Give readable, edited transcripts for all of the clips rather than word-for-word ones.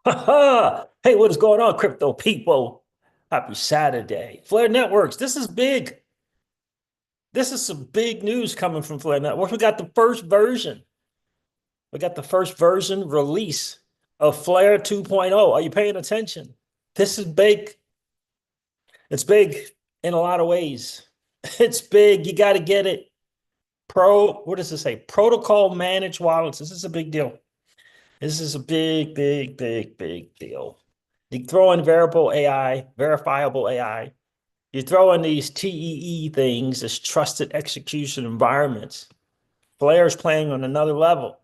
Hey, what is going on, crypto people? Happy Saturday. Flare Networks, this is big. This is some big news coming from Flare Networks. We got the first version. We got the first version release of Flare 2.0. Are you paying attention? This is big. It's big in a lot of ways. It's big. You got to get it. What does it say? Protocol managed wallets. This is a big deal. This is a big, big, big, big deal. You throw in verifiable AI. You throw in these TEE things, this trusted execution environments. Players playing on another level.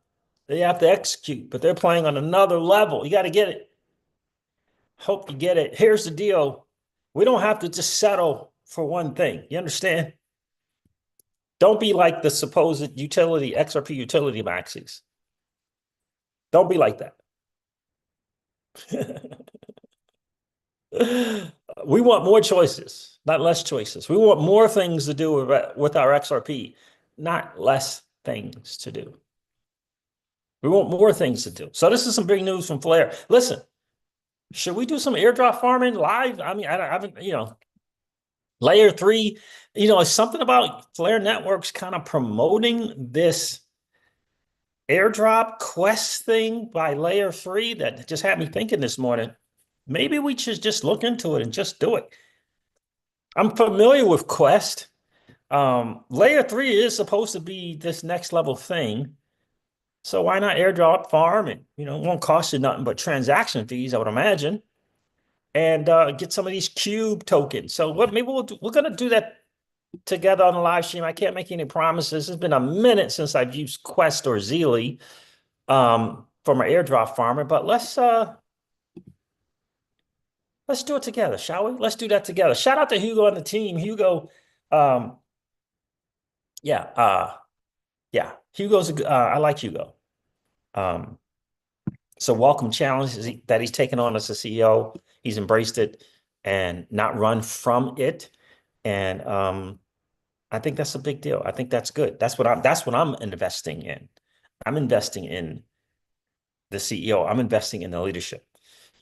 They have to execute, but they're playing on another level. You got to get it. Hope you get it. Here's the deal. We don't have to just settle for one thing. You understand? Don't be like the supposed utility, XRP utility maxis. Don't be like that. We want more choices, not less choices. We want more things to do with our XRP, not less things to do. We want more things to do. So this is some big news from Flare. Listen, should we do some airdrop farming live? I mean, I haven't, layer three, it's something about Flare Networks kind of promoting this airdrop quest thing by layer three that just had me thinking this morning. Maybe we should just look into it and just do it. I'm familiar with Quest. Layer three is supposed to be this next level thing. So why not airdrop farm? And it won't cost you nothing but transaction fees, I would imagine, and get some of these cube tokens. So what maybe we're gonna do that together on the live stream. I can't make any promises. It's been a minute since I've used Quest or Zeely for my airdrop farmer, but let's do it together, shall we? Let's do that together. Shout out to Hugo and the team. Hugo, um, yeah, yeah. I like Hugo. Um, it's a welcome challenge that he's taken on as a CEO. He's embraced it and not run from it. And I think that's a big deal. I think that's good. That's what I'm investing in. I'm investing in the CEO. I'm investing in the leadership.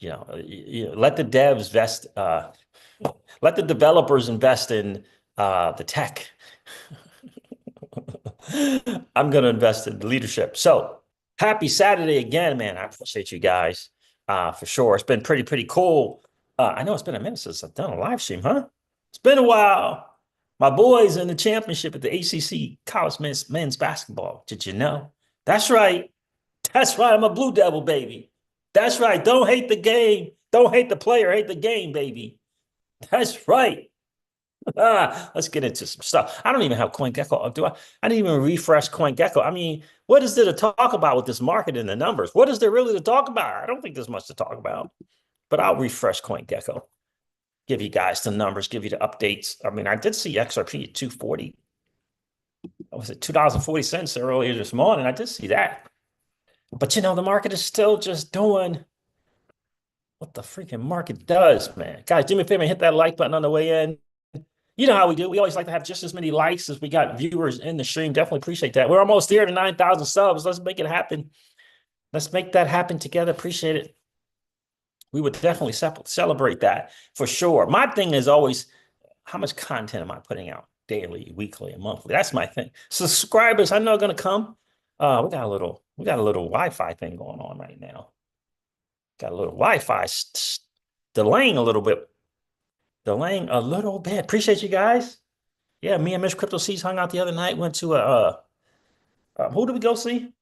Let the devs let the developers invest in the tech. I'm going to invest in leadership. So happy Saturday again, man. I appreciate you guys for sure. It's been pretty cool. I know it's been a minute since I've done a live stream, huh? It's been a while. My boys in the championship at the ACC college men's basketball. Did you know? That's right. That's right. I'm a Blue Devil, baby. That's right. Don't hate the game. Don't hate the player. Hate the game, baby. That's right. Let's get into some stuff. I don't even have CoinGecko. Do I? I didn't even refresh CoinGecko. I mean, what is there to talk about with this market and the numbers? What is there really to talk about? I don't think there's much to talk about, but I'll refresh CoinGecko, give you guys the numbers, give you the updates. I mean, I did see XRP at 240. Was it $2.40 earlier this morning? I did see that. But the market is still just doing what the freaking market does, man. Guys, do me a favor and hit that like button on the way in. You know how we do. We always like to have just as many likes as we got viewers in the stream. Definitely appreciate that. We're almost here to 9,000 subs. Let's make it happen. Let's make that happen together. Appreciate it. We would definitely celebrate that for sure. My thing is always, how much content am I putting out daily, weekly, and monthly? That's my thing. Subscribers, I know are going to come. We got a little Wi-Fi thing going on right now. Got a little Wi-Fi delaying a little bit. Delaying a little bit. Appreciate you guys. Yeah, me and Miss CryptoCeej hung out the other night. Went to who did we go see?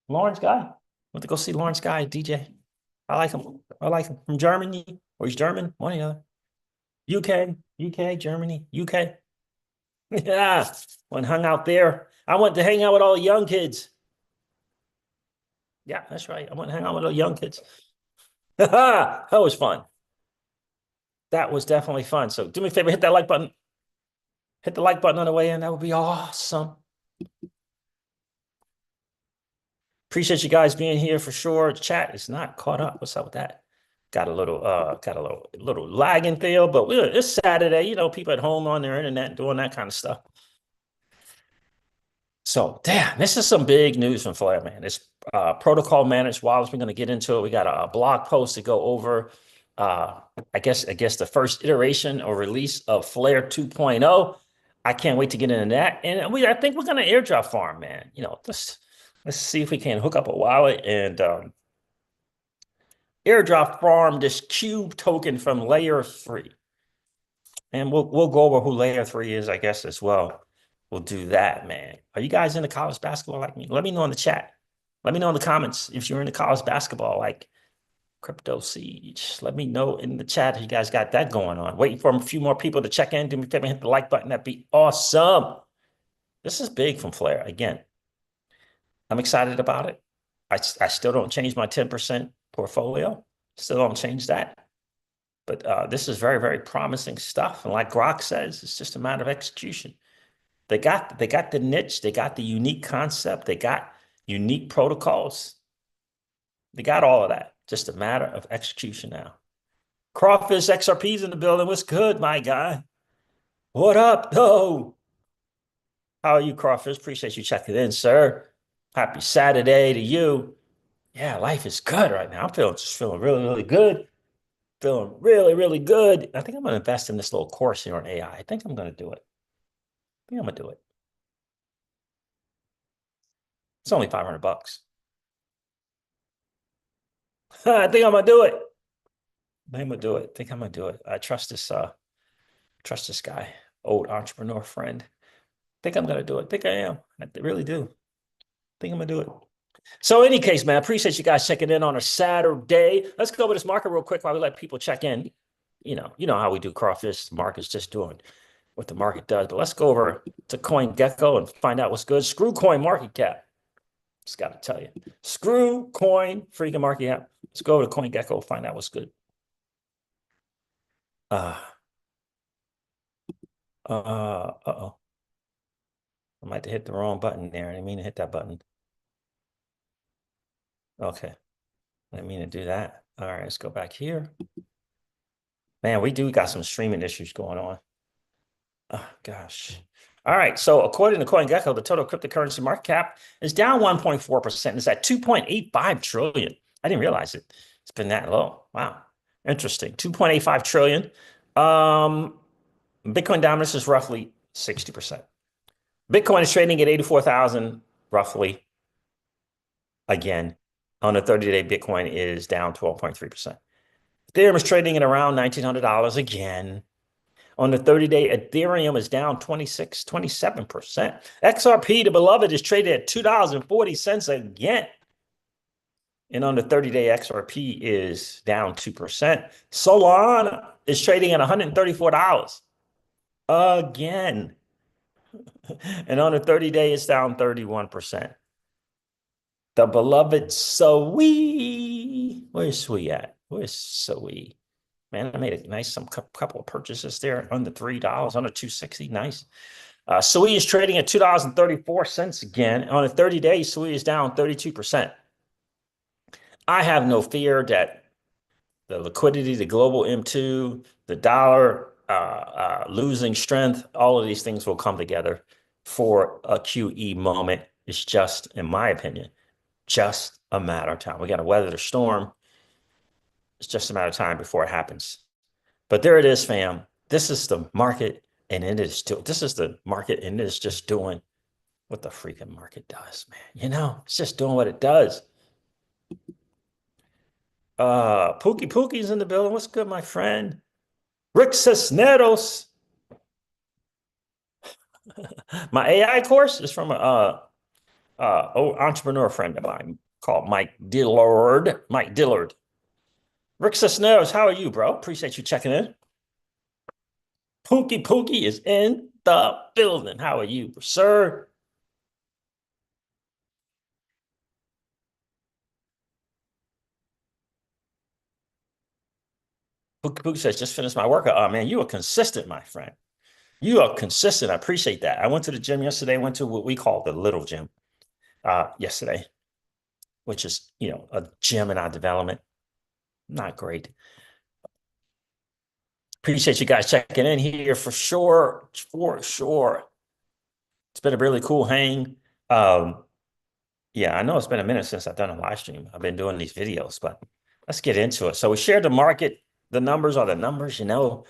Lawrence Guy. Went to go see Lawrence Guy, DJ. I like him. I like him from Germany, or he's German, one or the other. UK, Germany, UK. Yeah, went hung out there. I went to hang out with all the young kids. Yeah, that's right. I went to hang out with all the young kids. That was fun. That was definitely fun. So do me a favor, hit that like button. Hit the like button on the way in. That would be awesome. Appreciate you guys being here for sure. Chat is not caught up. What's up with that? Got a little lagging there, but it's Saturday. People at home on their internet doing that kind of stuff. So damn, this is some big news from Flare, man. It's protocol managed wallets. We're going to get into it. We got a blog post to go over. I guess the first iteration or release of Flare 2.0. I can't wait to get into that. And I think we're going to airdrop farm, man. Let's see if we can hook up a wallet and airdrop farm this cube token from layer 3. And we'll go over who layer 3 is, I guess, as well. We'll do that, man. Are you guys into college basketball like me? Let me know in the chat. Let me know in the comments if you're into college basketball like CryptoCeej. Let me know in the chat if you guys got that going on. Waiting for a few more people to check in. Do me a favor, hit the like button. That'd be awesome. This is big from Flare. Again, I'm excited about it. I still don't change my 10% portfolio. Still don't change that. But this is very, very promising stuff. And like Grok says, it's just a matter of execution. They got the niche. They got the unique concept. They got unique protocols. They got all of that. Just a matter of execution now. Crawfish XRP's in the building. What's good, my guy? What up, though? How are you, Crawfish? Appreciate you checking in, sir. Happy Saturday to you. Yeah, life is good right now. I'm just feeling really, really good. Feeling really, really good. I think I'm going to invest in this little course here on AI. I think I'm going to do it. I think I'm going to do it. It's only $500. I think I'm going to do it. I think I'm going to do it. I think I'm going to do it. I trust this guy, old entrepreneur friend. I think I'm going to do it. I think I am. I really do. I think I'm going to do it. So in any case, man, I appreciate you guys checking in on a Saturday. Let's go over this market real quick while we let people check in. You know how we do Crawfish. The market's just doing what the market does. But let's go over to CoinGecko and find out what's good. Screw coin market cap. Just got to tell you. Screw coin freaking market cap. Let's go over to CoinGecko and find out what's good. Uh-oh. I might have hit the wrong button there. I didn't mean to hit that button. Okay. I didn't mean to do that. All right, let's go back here. Man, we got some streaming issues going on. Oh, gosh. All right. So according to CoinGecko, the total cryptocurrency market cap is down 1.4%. It's at 2.85 trillion. I didn't realize it. It's been that low. Wow. Interesting. 2.85 trillion. Bitcoin dominance is roughly 60%. Bitcoin is trading at 84,000 roughly. Again, on a 30-day, Bitcoin is down 12.3%. Ethereum is trading at around $1,900 again. On the 30-day, Ethereum is down 27%. XRP, the beloved, is traded at $2.40 again. And on the 30-day, XRP is down 2%. Solana is trading at $134 again. And on the 30-day, it's down 31%. The beloved Sui. Where's Sui at? Where's Sui? Man, I made a nice couple of purchases there under $3, under $2.60. Nice. Sui is trading at $2.34 again. On a 30-day, Sui is down 32%. I have no fear that the liquidity, the global M2, the dollar losing strength, all of these things will come together for a QE moment. It's just, in my opinion, just a matter of time. We got to weather the storm. It's just a matter of time before it happens. But there it is, fam. This is the market, and it is still, this is the market, and it is just doing what the freaking market does, man. It's just doing what it does. Pookie's in the building. What's good, my friend? Rick Cisneros. My AI course is from a old entrepreneur friend of mine called Mike Dillard. Mike Dillard. Rick Cisneros, how are you, bro? Appreciate you checking in. Pookie is in the building. How are you, sir? Pookie says, just finished my workout. Oh, man, you are consistent, my friend. You are consistent. I appreciate that. I went to the gym yesterday. Went to what we call the little gym yesterday, which is, a gym in our development. Not great. Appreciate you guys checking in here for sure. For sure. It's been a really cool hang. Yeah, I know it's been a minute since I've done a live stream. I've been doing these videos, but let's get into it. So we shared the market. The numbers are the numbers, you know.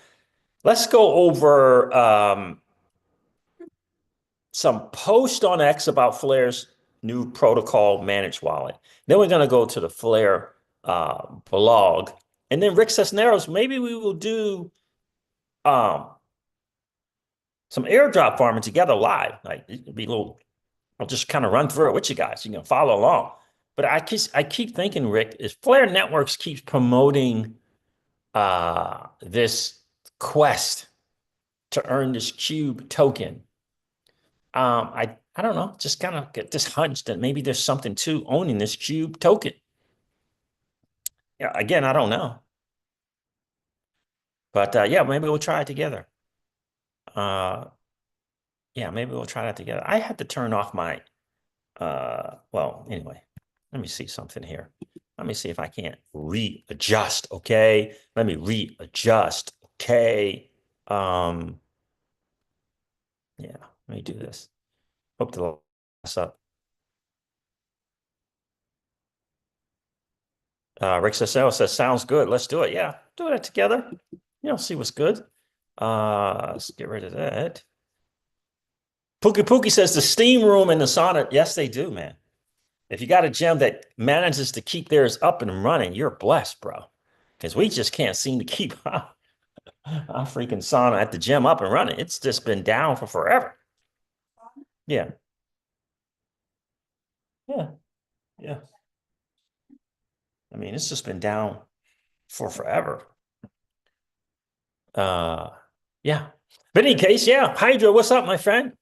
Let's go over some post on X about Flare's new protocol managed wallet. Then we're going to go to the Flare blog. And then Rick Cisneros, maybe we will do um, some airdrop farming together live. Like it'd be a little, I'll just kind of run through it with you guys. You can follow along. But I keep thinking, Rick, is Flare Networks keeps promoting this quest to earn this cube token. I don't know, just kind of get this hunch that maybe there's something to owning this cube token. Yeah, again, I don't know. But yeah, maybe we'll try it together. Uh yeah, maybe we'll try that together. I had to turn off my well, anyway, let me see something here. Let me see if I can't readjust, okay? Let me readjust, okay? Yeah, let me do this. Hope to mess up. Rick Cicero says, sounds good. Let's do it. Yeah, do it together. You know, see what's good. Let's get rid of that. Pookie Pookie says the steam room and the sauna. Yes, they do, man. If you got a gym that manages to keep theirs up and running, you're blessed, bro. Because we just can't seem to keep our freaking sauna at the gym up and running. It's just been down for forever. Yeah, yeah, yeah. I mean, it's just been down for forever. Uh, yeah. But in any case, yeah. Hydra, what's up, my friend?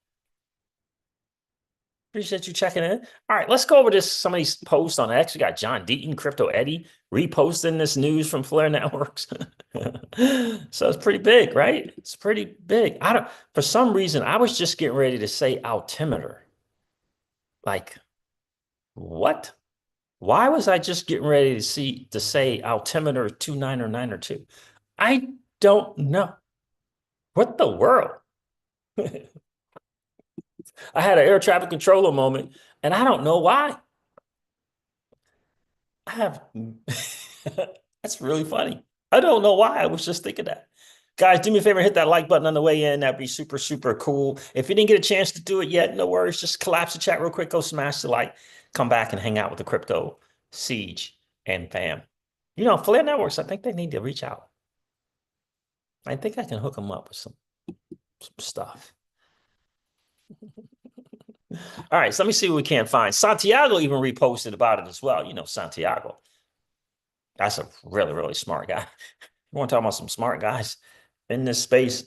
Appreciate you checking in. All right, let's go over this. Some of these posts on X. We got John Deaton, Crypto Eddie, reposting this news from Flare Networks. So it's pretty big, right? It's pretty big. I don't, for some reason, I was just getting ready to say altimeter. Like, what? Why was I just getting ready to say altimeter 29 or 9 or 2? I don't know. What the world? I had an air traffic controller moment, and I don't know why. I have that's really funny. I don't know why. I was just thinking that. Guys, do me a favor, hit that like button on the way in. That'd be super, super cool. If you didn't get a chance to do it yet, no worries. Just collapse the chat real quick. Go smash the like. Come back and hang out with the Crypto Siege and fam. You know, Flare Networks, I think they need to reach out. I think I can hook them up with some stuff. All right, so let me see what we can find. Santiago even reposted about it as well. You know, Santiago. That's a really, really smart guy. You want to talk about some smart guys in this space?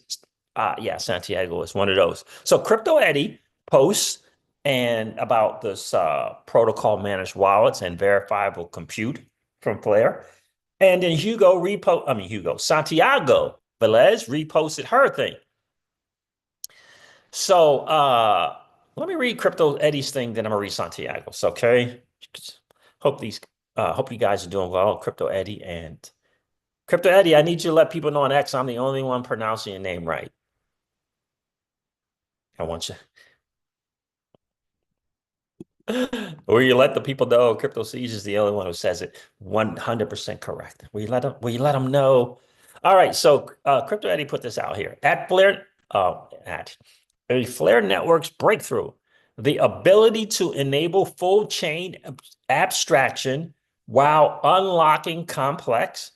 Yeah, Santiago is one of those. So Crypto Eddie posts and about this protocol managed wallets and verifiable compute from Flare. And then Santiago Velez reposted her thing. So let me read Crypto Eddie's thing, then I'm gonna read Santiago's. Okay. Hope these hope you guys are doing well, Crypto Eddie and Crypto Eddie. I need you to let people know on X I'm the only one pronouncing your name right. I want you. Or you let the people know CryptoCeej is the only one who says it 100% correct. We let them know. All right, so Crypto Eddie put this out here. At Flare, at a Flare Network's breakthrough, the ability to enable full chain abstraction while unlocking complex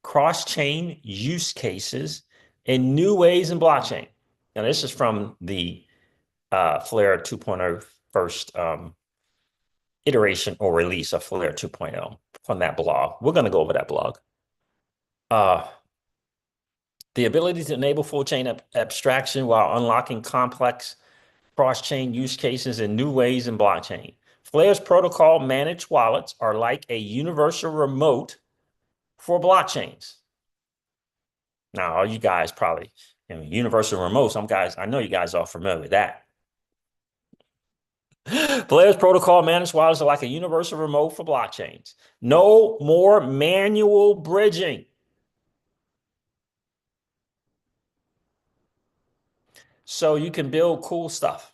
cross-chain use cases in new ways in blockchain. Now, this is from the Flare 2.0 first iteration or release of Flare 2.0 from that blog. We're going to go over that blog. The ability to enable full chain abstraction while unlocking complex cross-chain use cases in new ways in blockchain. Flare's protocol managed wallets are like a universal remote for blockchains. Now, all you guys probably, universal remote, some guys, I know you guys are familiar with that. Flare's protocol managed wallets are like a universal remote for blockchains. No more manual bridging. So you can build cool stuff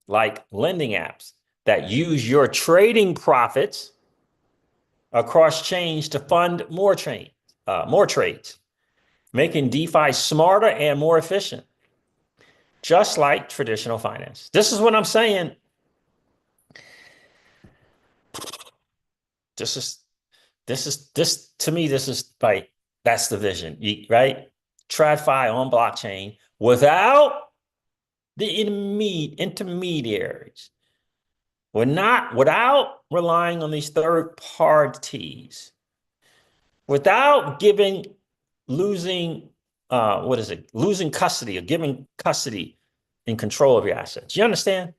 like lending apps, that use your trading profits across chains to fund more trades, making DeFi smarter and more efficient, just like traditional finance. This is what I'm saying. This to me, this is like, that's the vision, right? TradFi on blockchain without the intermediaries. Without relying on these third parties, without losing losing custody or giving custody and control of your assets. You understand?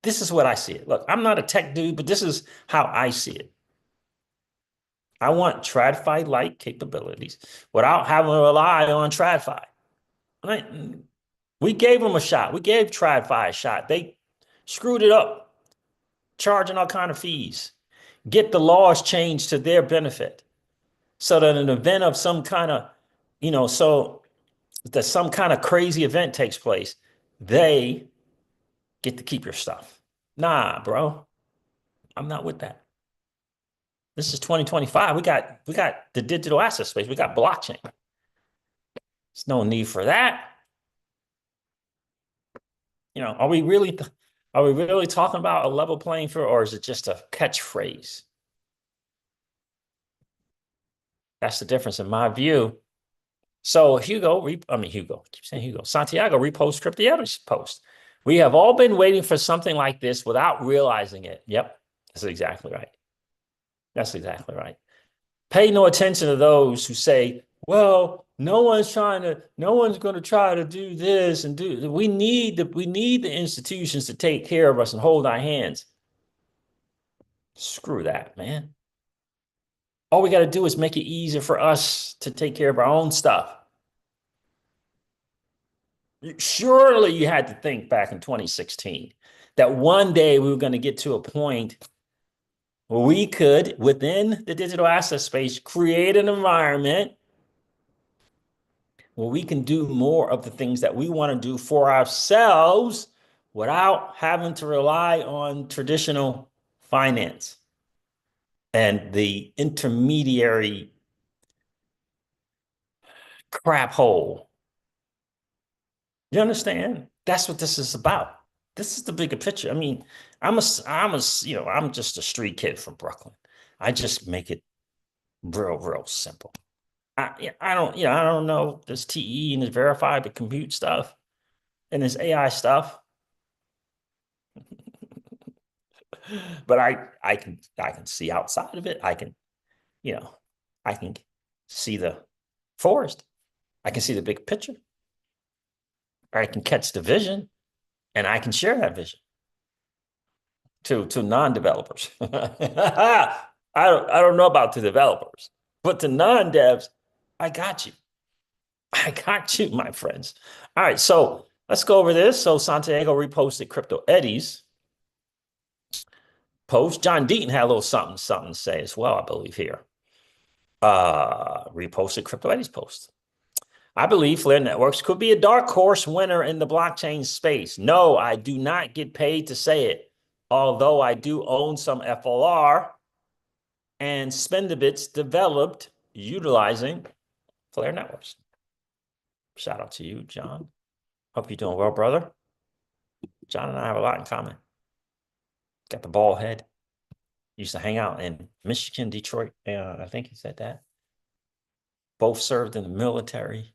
This is what I see it. Look, I'm not a tech dude, but this is how I see it. I want TradFi-like capabilities without having to rely on TradFi. Right? We gave them a shot. We gave TradFi a shot. They screwed it up, charging all kind of fees. Get the laws changed to their benefit, so that in the event of some kind of, so that some kind of crazy event takes place, they get to keep your stuff. Nah, bro, I'm not with that. This is 2025. We got the digital asset space. We got blockchain. There's no need for that. Are we really talking about a level playing field, or is it just a catchphrase? That's the difference in my view. So Santiago, repost CryptoCeej post. We have all been waiting for something like this without realizing it. Yep, that's exactly right. That's exactly right. Pay no attention to those who say, well, no one's going to try to do this and do. We need the institutions to take care of us and hold our hands. Screw that, man. All we got to do is make it easier for us to take care of our own stuff. Surely you had to think back in 2016 that one day we were going to get to a point where we could, within the digital asset space, create an environment where we can do more of the things that we want to do for ourselves without having to rely on traditional finance and the intermediary crap hole. You understand? That's what this is about. This is the bigger picture. I mean, I'm just a street kid from Brooklyn. I just make it real simple. I don't know this TE and this verified the compute stuff and this AI stuff. But I can see outside of it. I can see the forest. I can see the big picture. I can catch the vision, and I can share that vision to non-developers. I don't know about the developers, but to non-devs, I got you. I got you, my friends. All right, so let's go over this. So Santiago reposted CryptoCeej's post. John Deaton had a little something to say as well, I believe here. Reposted CryptoCeej's post. I believe Flare Networks could be a dark horse winner in the blockchain space. No, I do not get paid to say it, although I do own some FLR and Spendabits developed utilizing Flare Networks. Shout out to you, John. Hope you're doing well, brother. John and I have a lot in common. Got the bald head. Used to hang out in Michigan, Detroit. I think he said that. Both served in the military.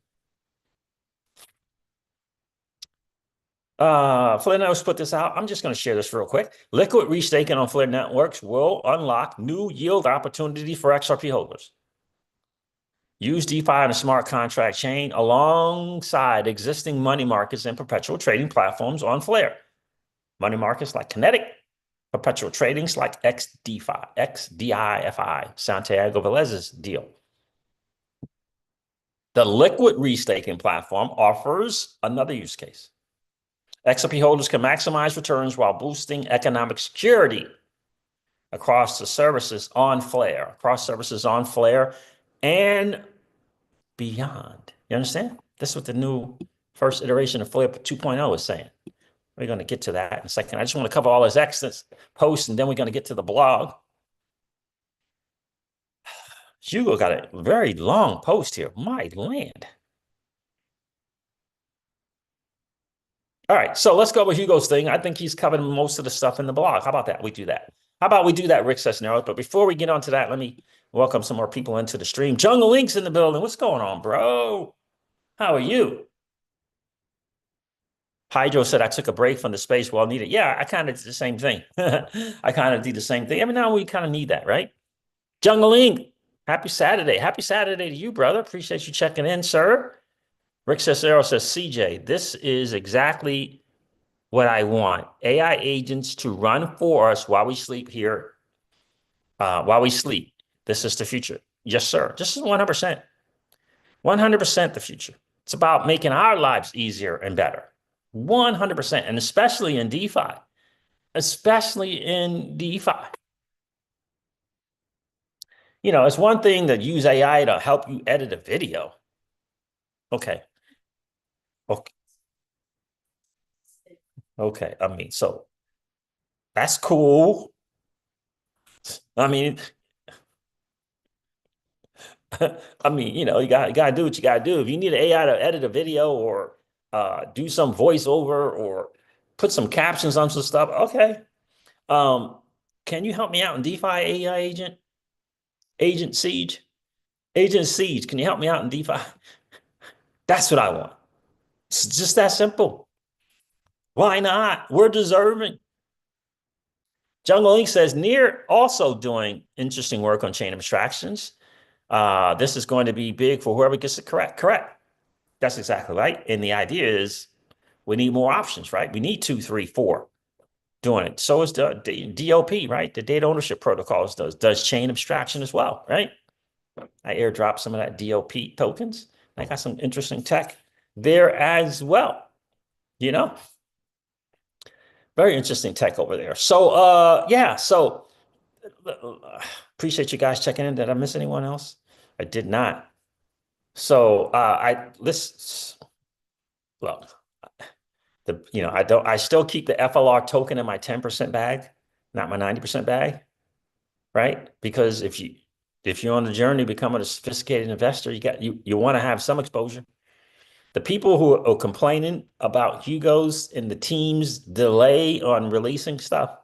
Flare Networks put this out. I'm just going to share this real quick. Liquid restaking on Flare Networks will unlock new yield opportunity for XRP holders. Use DeFi on a smart contract chain alongside existing money markets and perpetual trading platforms on Flare. Money markets like Kinetic, perpetual tradings like XDIFI, Santiago Velez's deal. The liquid restaking platform offers another use case. XRP holders can maximize returns while boosting economic security across services on Flare and beyond. You understand? This is what the new first iteration of Flare 2.0 is saying. We're going to get to that in a second. I just want to cover all his excellent posts, and then we're going to get to the blog. Hugo got a very long post here. My land. All right, so let's go with Hugo's thing. I think he's covered most of the stuff in the blog. How about that? We do that. How about we do that, Rick Cisneros? But before we get on to that, let me welcome some more people into the stream. Jungle Link's in the building. What's going on, bro? How are you? Hydro said I took a break from the space well needed. Yeah, I kind of did the same thing. I kind of do the same thing. Every now and we kind of need that, right? Jungle Link, happy Saturday. Happy Saturday to you, brother. Appreciate you checking in, sir. Rick Cesaro says, CJ, this is exactly what I want. AI agents to run for us while we sleep here, while we sleep. This is the future. Yes, sir. This is 100%. 100% the future. It's about making our lives easier and better. 100%. And especially in DeFi. Especially in DeFi. You know, it's one thing to use AI to help you edit a video. Okay. Okay. Okay. I mean, so that's cool. I mean, I mean, you know, you gotta do what you gotta do. If you need an AI to edit a video or do some voiceover or put some captions on some stuff, okay. Um, can you help me out in DeFi AI agent? Agent Siege? Agent Siege, can you help me out in DeFi? That's what I want. It's just that simple. Why not? We're deserving. Jungle Link says Near also doing interesting work on chain abstractions. This is going to be big for whoever gets it correct. Correct. That's exactly right. And the idea is we need more options, right? We need 2, 3, 4 doing it. So is the DOP, right? The data ownership protocols does chain abstraction as well, right? I airdrop some of that DOP tokens. I got some interesting tech there as well, you know? Very interesting tech over there. So, yeah, so appreciate you guys checking in. Did I miss anyone else? I did not. So, well, I still keep the FLR token in my 10% bag, not my 90% bag, right? Because if you're on the journey to becoming a sophisticated investor, you want to have some exposure. The people who are complaining about Hugo's and the team's delay on releasing stuff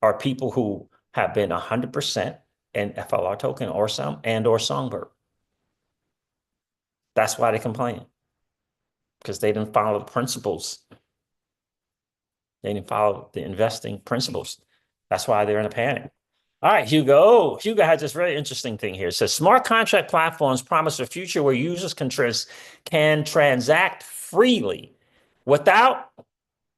are people who have been 100% in FLR token or Songbird. That's why they complain, because they didn't follow the principles. They didn't follow the investing principles. That's why they're in a panic. All right, Hugo. Hugo has this very interesting thing here. It says smart contract platforms promise a future where users can transact freely without,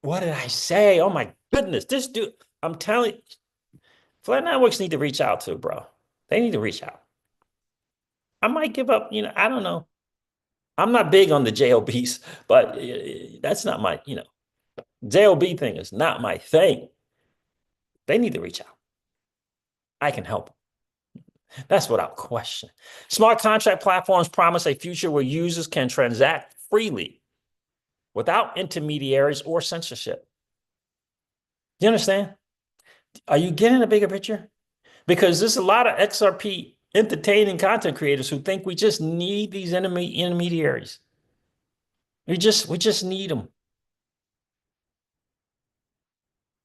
what did I say? Oh my goodness. This dude, I'm telling you, Flat Networks need to reach out to, bro. They need to reach out. I might give up, I don't know. I'm not big on the JOBs, but that's not my, JOB thing is not my thing. They need to reach out. I can help. That's without question. Smart contract platforms promise a future where users can transact freely without intermediaries or censorship. Do you understand? Are you getting a bigger picture? Because there's a lot of XRP entertaining content creators who think we just need these intermediaries. We just need them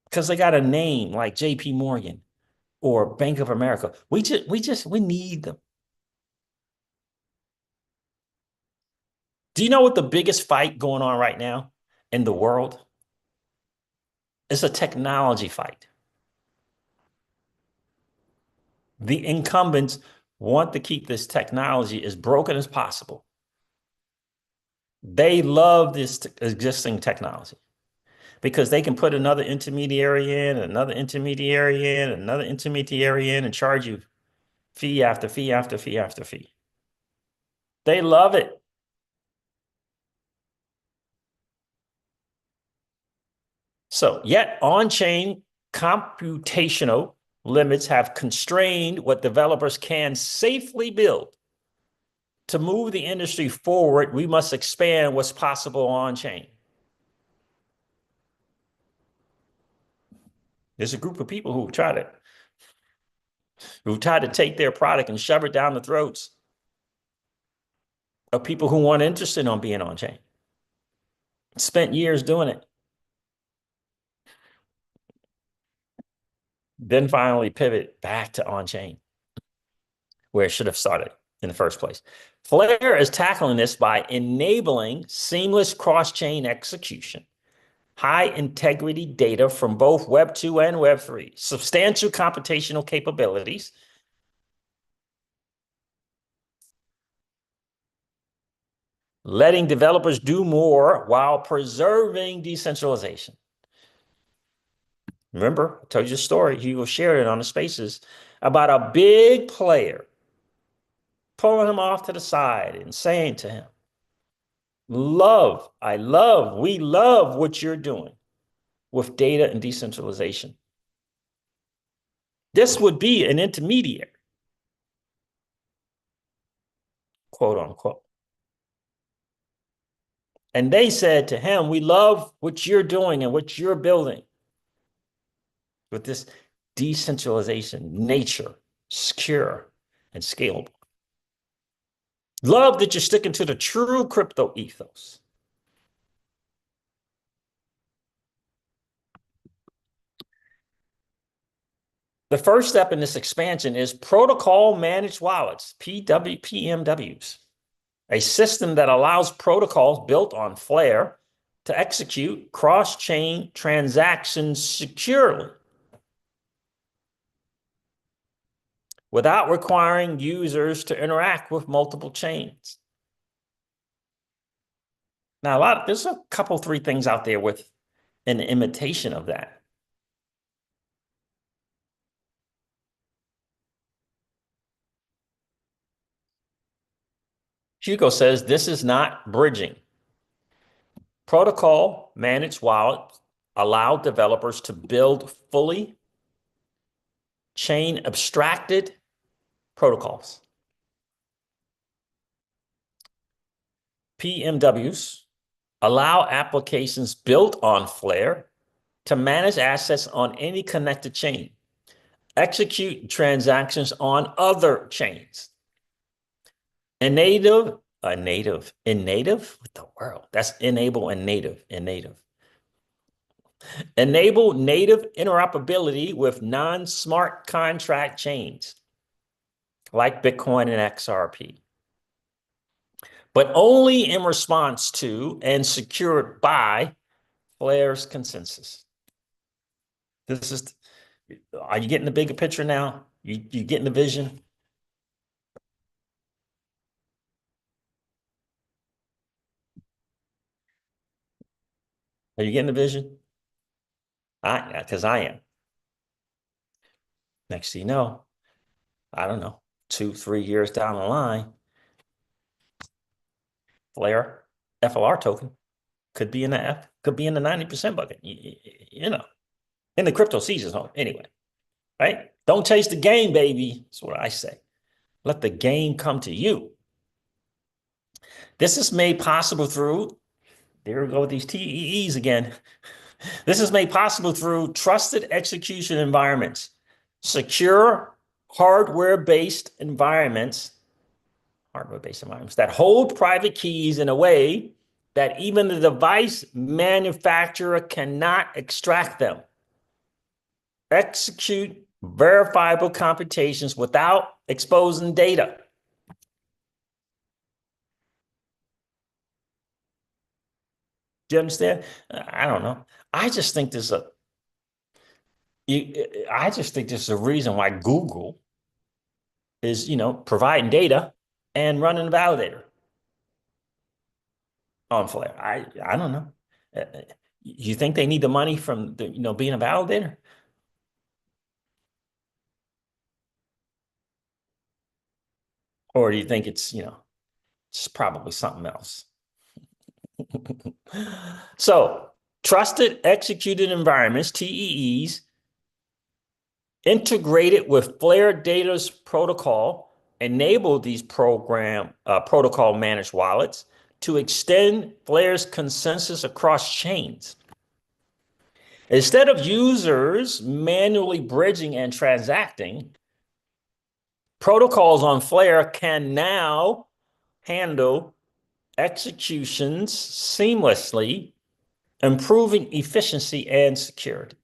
because they got a name like JP Morgan or Bank of America. We need them. Do you know what the biggest fight going on right now in the world? It's a technology fight. The incumbents want to keep this technology as broken as possible. They love this existing technology because they can put another intermediary in, another intermediary in, another intermediary in, and charge you fee after fee after fee after fee. They love it. So, yet on-chain computational limits have constrained what developers can safely build. To move the industry forward, we must expand what's possible on-chain. There's a group of people who try to take their product and shove it down the throats of people who weren't interested on being on chain. Spent years doing it. Then finally pivot back to on chain, where it should have started in the first place. Flare is tackling this by enabling seamless cross-chain execution, high integrity data from both Web 2 and Web 3, substantial computational capabilities, letting developers do more while preserving decentralization. Remember, I told you a story, Hugo shared it on the spaces, about a big player pulling him off to the side and saying to him, we love what you're doing with data and decentralization. This would be an intermediary, quote unquote. And they said to him, we love what you're doing and what you're building with this decentralization, nature, secure, and scalable. Love that you're sticking to the true crypto ethos. The first step in this expansion is protocol managed wallets, PMWs, a system that allows protocols built on Flare to execute cross-chain transactions securely without requiring users to interact with multiple chains. Now, there's a couple, three things out there with an imitation of that. Hugo says this is not bridging. Protocol managed wallets allow developers to build fully chain abstracted protocols. PMWs allow applications built on Flare to manage assets on any connected chain, execute transactions on other chains. In native, what the world? That's enable and native, in native. Enable native interoperability with non-smart contract chains like Bitcoin and XRP, but only in response to and secured by Flare's consensus. Are you getting the bigger picture now? You getting the vision? Are you getting the vision? Because I am. Next thing you know, I don't know, 2-3 years down the line, Flare FLR token could be in the 90% bucket. You know, in the CryptoCeej zone anyway, right? Don't chase the game, baby. That's what I say. Let the game come to you. This is made possible through, there we go with these TEEs again. This is made possible through trusted execution environments, secure hardware-based environments that hold private keys in a way that even the device manufacturer cannot extract them. Execute verifiable computations without exposing data. Do you understand? I don't know. I just think there's a reason why Google is, providing data and running a validator on Flare. I don't know. You think they need the money from being a validator? Or do you think it's probably something else? So, trusted executed environments, TEEs, integrated with Flare Data's protocol, enable these protocol managed wallets to extend Flare's consensus across chains. Instead of users manually bridging and transacting, protocols on Flare can now handle executions seamlessly, improving efficiency and security.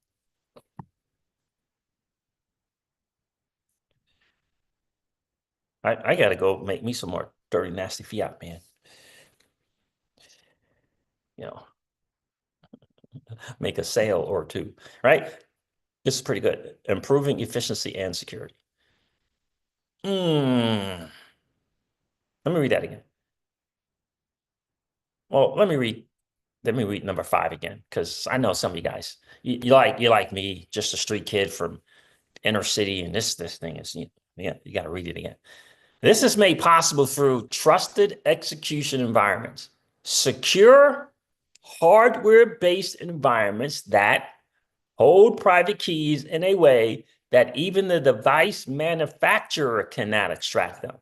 I got to go make me some more dirty, nasty fiat, man. You know, make a sale or two, right? This is pretty good. Improving efficiency and security. Let me read that again. Well, let me read number 5 again, because I know some of you guys, you like me, just a street kid from inner city, and this thing is, yeah, you got to read it again. This is made possible through trusted execution environments, secure hardware-based environments that hold private keys in a way that even the device manufacturer cannot extract them.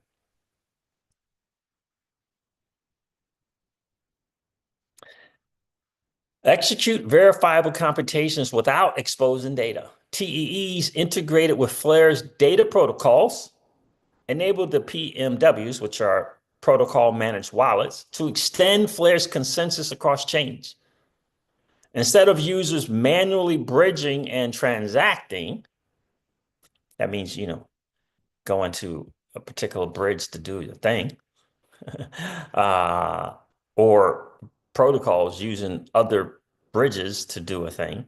Execute verifiable computations without exposing data. TEEs integrated with Flare's data protocols enable the PMWs, which are protocol managed wallets, to extend Flare's consensus across chains. Instead of users manually bridging and transacting, that means, going to a particular bridge to do your thing, uh, or protocols using other bridges to do a thing,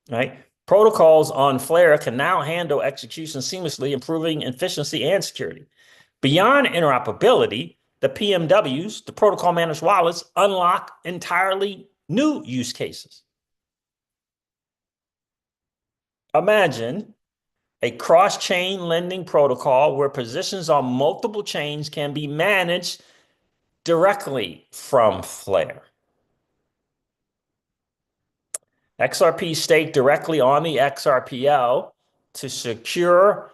right? Protocols on Flare can now handle execution seamlessly, improving efficiency and security. Beyond interoperability, the PMWs, the protocol managed wallets, unlock entirely new use cases. Imagine a cross-chain lending protocol where positions on multiple chains can be managed directly from Flare. XRP staked directly on the XRPL to secure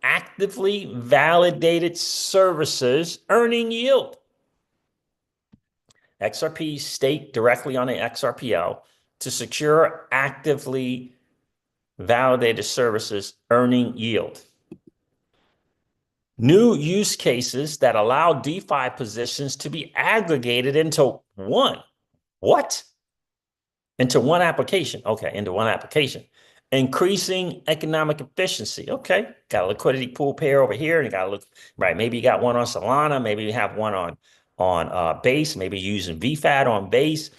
actively validated services earning yield. XRP staked directly on the XRPL to secure actively validated services earning yield. New use cases that allow DeFi positions to be aggregated into one. What? Into one application. Okay, into one application. Increasing economic efficiency. Okay, got a liquidity pool pair over here, and you got to look, right? Maybe you got one on Solana, maybe you have one on Base, maybe using VFAT on Base.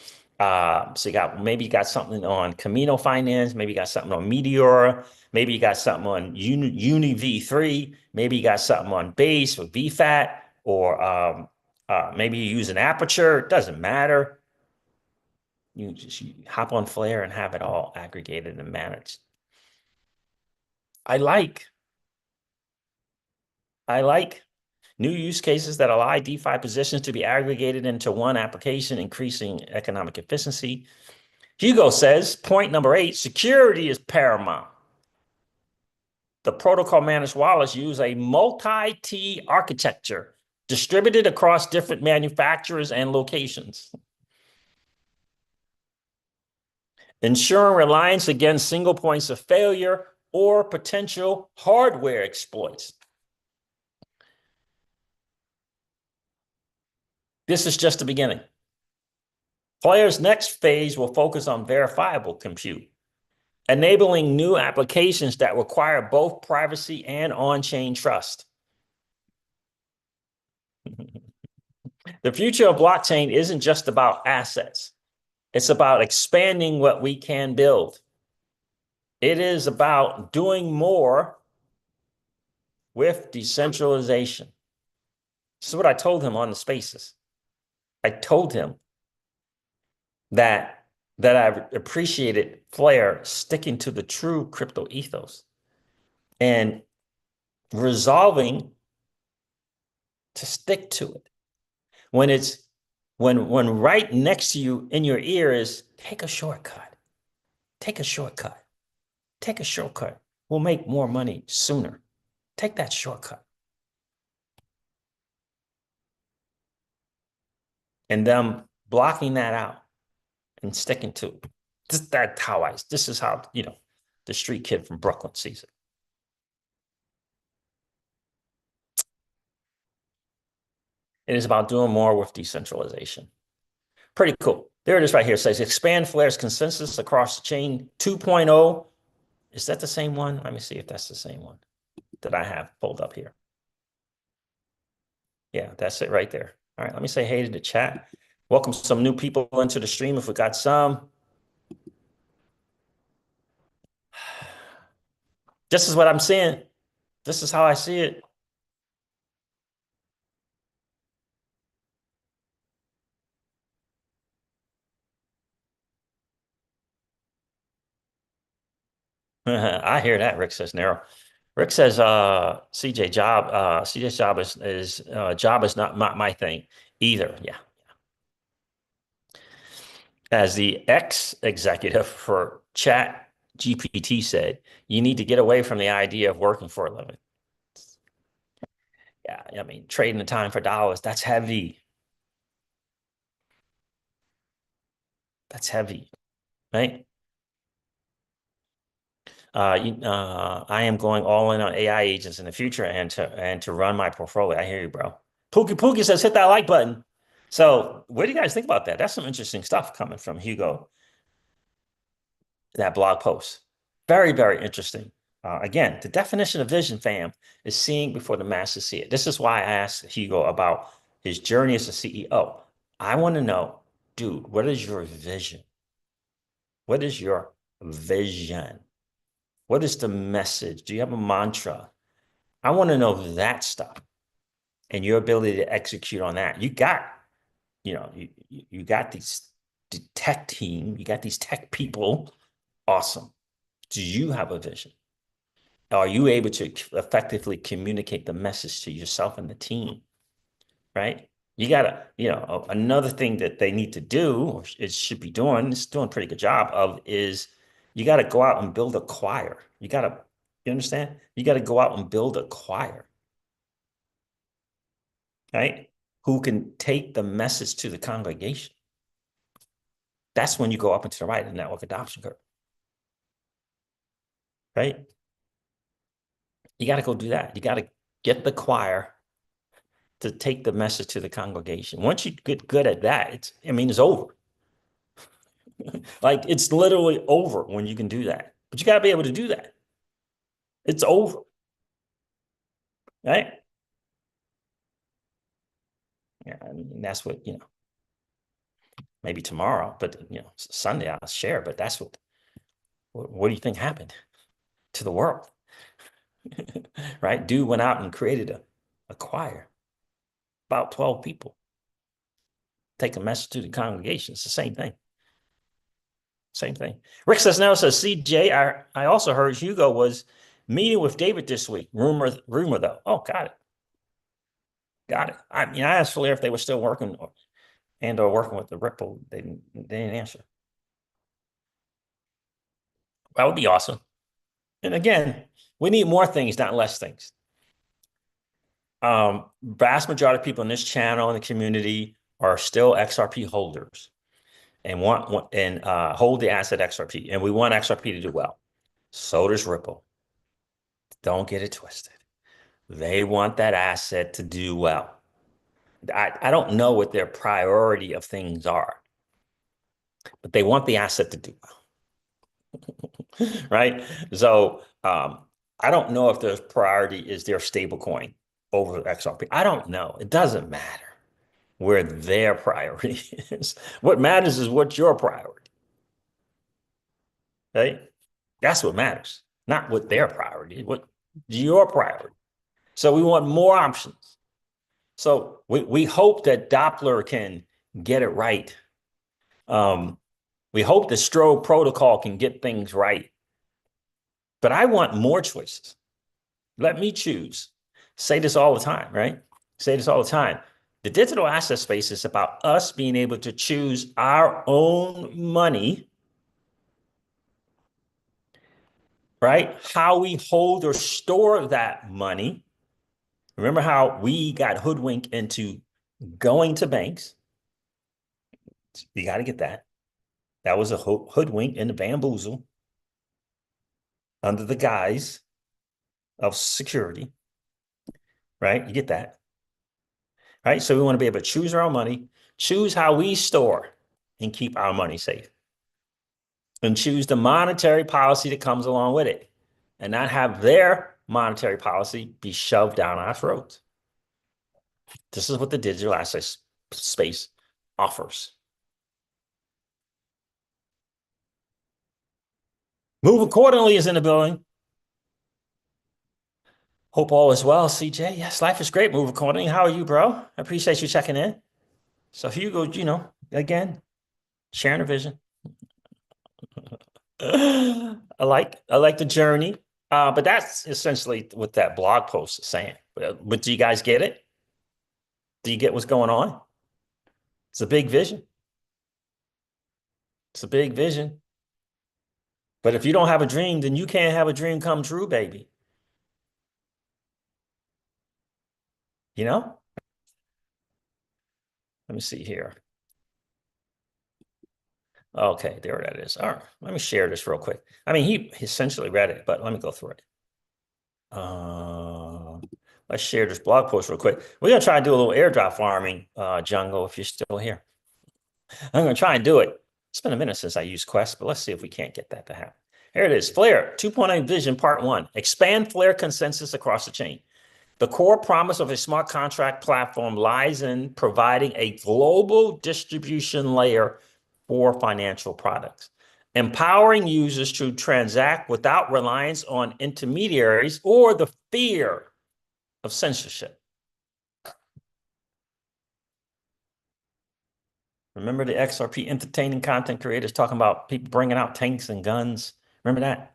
So maybe you got something on Camino Finance, maybe you got something on Meteor, maybe you got something on Uni V3, maybe you got something on Base with VFAT, or maybe you use an Aperture. It doesn't matter. You just hop on Flare and have it all aggregated and managed. I like new use cases that allow DeFi positions to be aggregated into one application, increasing economic efficiency. Hugo says, point number 8, security is paramount. The protocol managed wallets use a multi-T architecture distributed across different manufacturers and locations, ensuring reliance against single points of failure or potential hardware exploits. This is just the beginning. Flare's next phase will focus on verifiable compute, enabling new applications that require both privacy and on-chain trust. The future of blockchain isn't just about assets. It's about expanding what we can build. It is about doing more with decentralization. This is what I told him on the spaces. I told him that I appreciated Flare sticking to the true crypto ethos and resolving to stick to it. When right next to you in your ear is take a shortcut, take a shortcut, take a shortcut. We'll make more money sooner. Take that shortcut. And them blocking that out and sticking to it. This is how, the street kid from Brooklyn sees it. It is about doing more with decentralization. Pretty cool. There it is right here. It says expand Flare's consensus across the chain 2.0. Is that the same one? Let me see if that's the same one that I have pulled up here. Yeah, that's it right there. All right, let me say hey to the chat. Welcome some new people into the stream if we got some. This is what I'm seeing. This is how I see it. I hear that, Rick says narrow. Rick says CJ's job is not my thing either. Yeah. As the ex-executive for Chat GPT said, you need to get away from the idea of working for a living. Yeah, I mean, trading the time for dollars, that's heavy. That's heavy, right? I am going all in on AI agents in the future and to run my portfolio. I hear you, bro. Pookie says hit that like button. So what do you guys think about that? That's some interesting stuff coming from Hugo, that blog post. Very, very interesting. Again, the definition of vision, fam, is seeing before the masses see it. This is why I asked Hugo about his journey as a CEO. I want to know, dude, what is your vision? What is your vision? What is the message? Do you have a mantra? I want to know that stuff and your ability to execute on that. You got the tech team, you got these tech people. Awesome. Do you have a vision? Are you able to effectively communicate the message to yourself and the team? Right? You gotta, another thing that they need to do, or it should be doing, it's doing a pretty good job of, is you got to go out and build a choir. You understand? You got to go out and build a choir, right? Who can take the message to the congregation. That's when you go up into the right of the network adoption curve, right? You got to go do that. You got to get the choir to take the message to the congregation. Once you get good at that, it's over. Like it's literally over when you can do that. But you got to be able to do that. It's over, right? Yeah, I mean, that's what, maybe tomorrow, but Sunday I'll share, but that's what do you think happened to the world? Right? Dude went out and created a choir, about 12 people, take a message to the congregation. It's the same thing. Same thing. Rick says now says CJ. I also heard Hugo was meeting with David this week. Rumor though. Oh, got it. Got it. I asked Flair if they were still working or working with the Ripple. They didn't answer. That would be awesome. And again, we need more things, not less things. Vast majority of people in this channel and the community are still XRP holders and hold the asset XRP. And we want XRP to do well. So does Ripple. Don't get it twisted. They want that asset to do well. I don't know what their priority of things are, but they want the asset to do well, right? So I don't know if their priority is their stable coin over XRP. I don't know. It doesn't matter where their priority is. What matters is what's your priority, right? That's what matters, not what their priority is, what your priority. So we want more options. So we hope that Doppler can get it right. We hope the Strobe protocol can get things right. But I want more choices. Let me choose. Say this all the time, right? Say this all the time. The digital asset space is about us being able to choose our own money, right? How we hold or store that money. Remember how we got hoodwinked into going to banks? You got to get that. That was a hoodwink and a bamboozle under the guise of security, right? You get that, right? So we want to be able to choose our own money, choose how we store and keep our money safe, and choose the monetary policy that comes along with it, and not have their monetary policy be shoved down our throats. This is what the digital asset space offers. Move accordingly is in the building. Hope all is well, CJ. Yes, life is great. Move accordingly. How are you, bro? I appreciate you checking in. So Hugo, again, sharing a vision. I like the journey. But that's essentially what that blog post is saying. But do you guys get it? Do you get what's going on? It's a big vision. It's a big vision. But if you don't have a dream, then you can't have a dream come true, baby. You know? Let me see here. Okay, there that is. All right, let me share this real quick. I mean, he essentially read it, but let me go through it. Let's share this blog post real quick. We're gonna try to do a little airdrop farming, Jungle, if you're still here. I'm gonna try and do it. It's been a minute since I used Quest, but let's see if we can't get that to happen. Here it is, Flare 2.0 Vision Part 1. Expand Flare consensus across the chain. The core promise of a smart contract platform lies in providing a global distribution layer for financial products, empowering users to transact without reliance on intermediaries or the fear of censorship. Remember the XRP entertaining content creators talking about people bringing out tanks and guns? Remember that?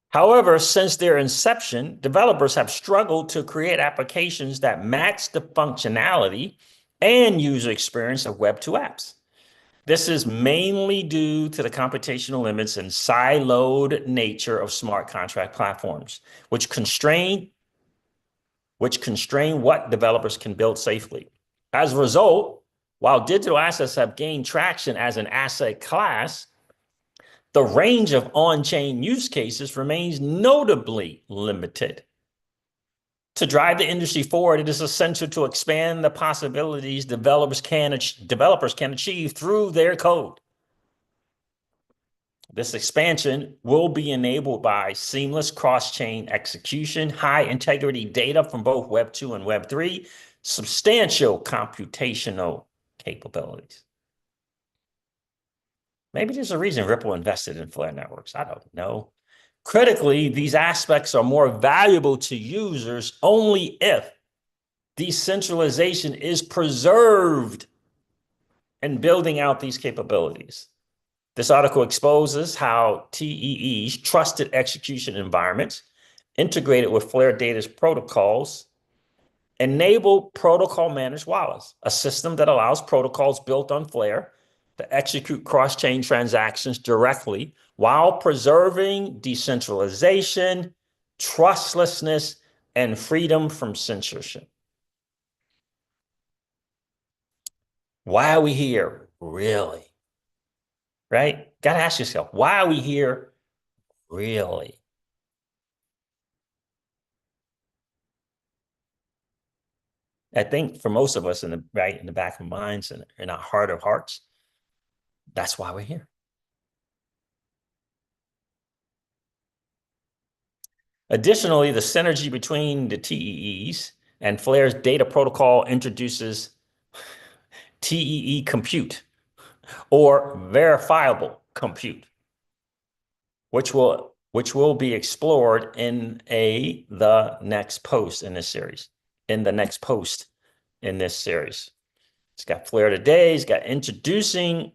However, since their inception, developers have struggled to create applications that match the functionality and user experience of Web2 apps. This is mainly due to the computational limits and siloed nature of smart contract platforms, which constrain what developers can build safely. As a result, while digital assets have gained traction as an asset class, the range of on-chain use cases remains notably limited. To drive the industry forward, it is essential to expand the possibilities developers can achieve through their code. This expansion will be enabled by seamless cross-chain execution, high-integrity data from both Web 2 and Web 3, substantial computational capabilities. Maybe there's a reason Ripple invested in Flare networks. I don't know. Critically, these aspects are more valuable to users only if decentralization is preserved in building out these capabilities. This article exposes how TEE's trusted execution environments integrated with Flare Data's protocols enable protocol managed wallets, a system that allows protocols built on Flare to execute cross-chain transactions directly while preserving decentralization, trustlessness, and freedom from censorship. Why are we here? Really? Right? Got to ask yourself, why are we here? Really? I think for most of us in the back of minds and in our heart of hearts, that's why we're here. Additionally, the synergy between the TEEs and Flare's data protocol introduces TEE compute or verifiable compute, which will be explored in the next post in this series. It's got Flare today. It's got introducing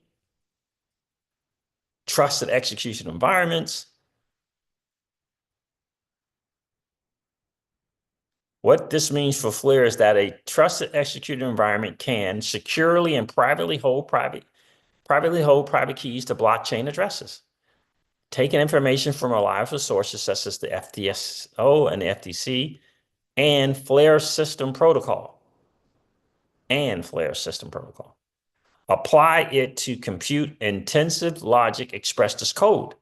trusted execution environments. What this means for Flare is that a trusted execution environment can securely and privately hold private keys to blockchain addresses, taking information from reliable sources such as the FTSO and the FTC and Flare system protocol. and Flare system protocol. Apply it to compute intensive logic expressed as code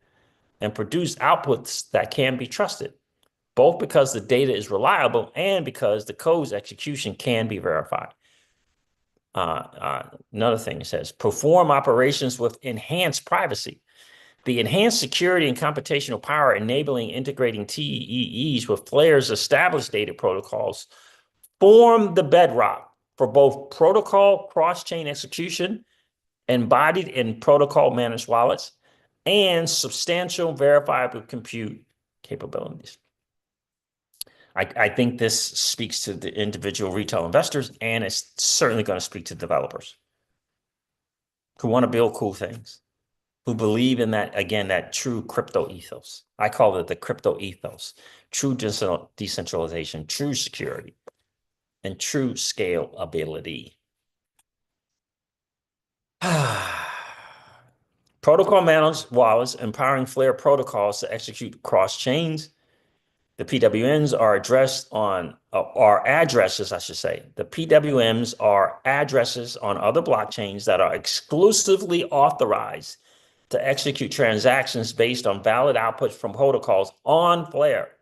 and produce outputs that can be trusted, both because the data is reliable and because the code's execution can be verified. Another thing it says, perform operations with enhanced privacy. The enhanced security and computational power enabling integrating TEEs with Flare's established data protocols form the bedrock for both protocol cross-chain execution embodied in protocol managed wallets and substantial verifiable compute capabilities. I think this speaks to the individual retail investors, and it's certainly going to speak to developers who want to build cool things, who believe in that, again, that true crypto ethos. I call it the crypto ethos, true decentralization, true security, and true scalability. Protocol managed wallets empowering Flare protocols to execute cross chains. The PWMs are addresses, I should say. The PWMs are addresses on other blockchains that are exclusively authorized to execute transactions based on valid outputs from protocols on Flare.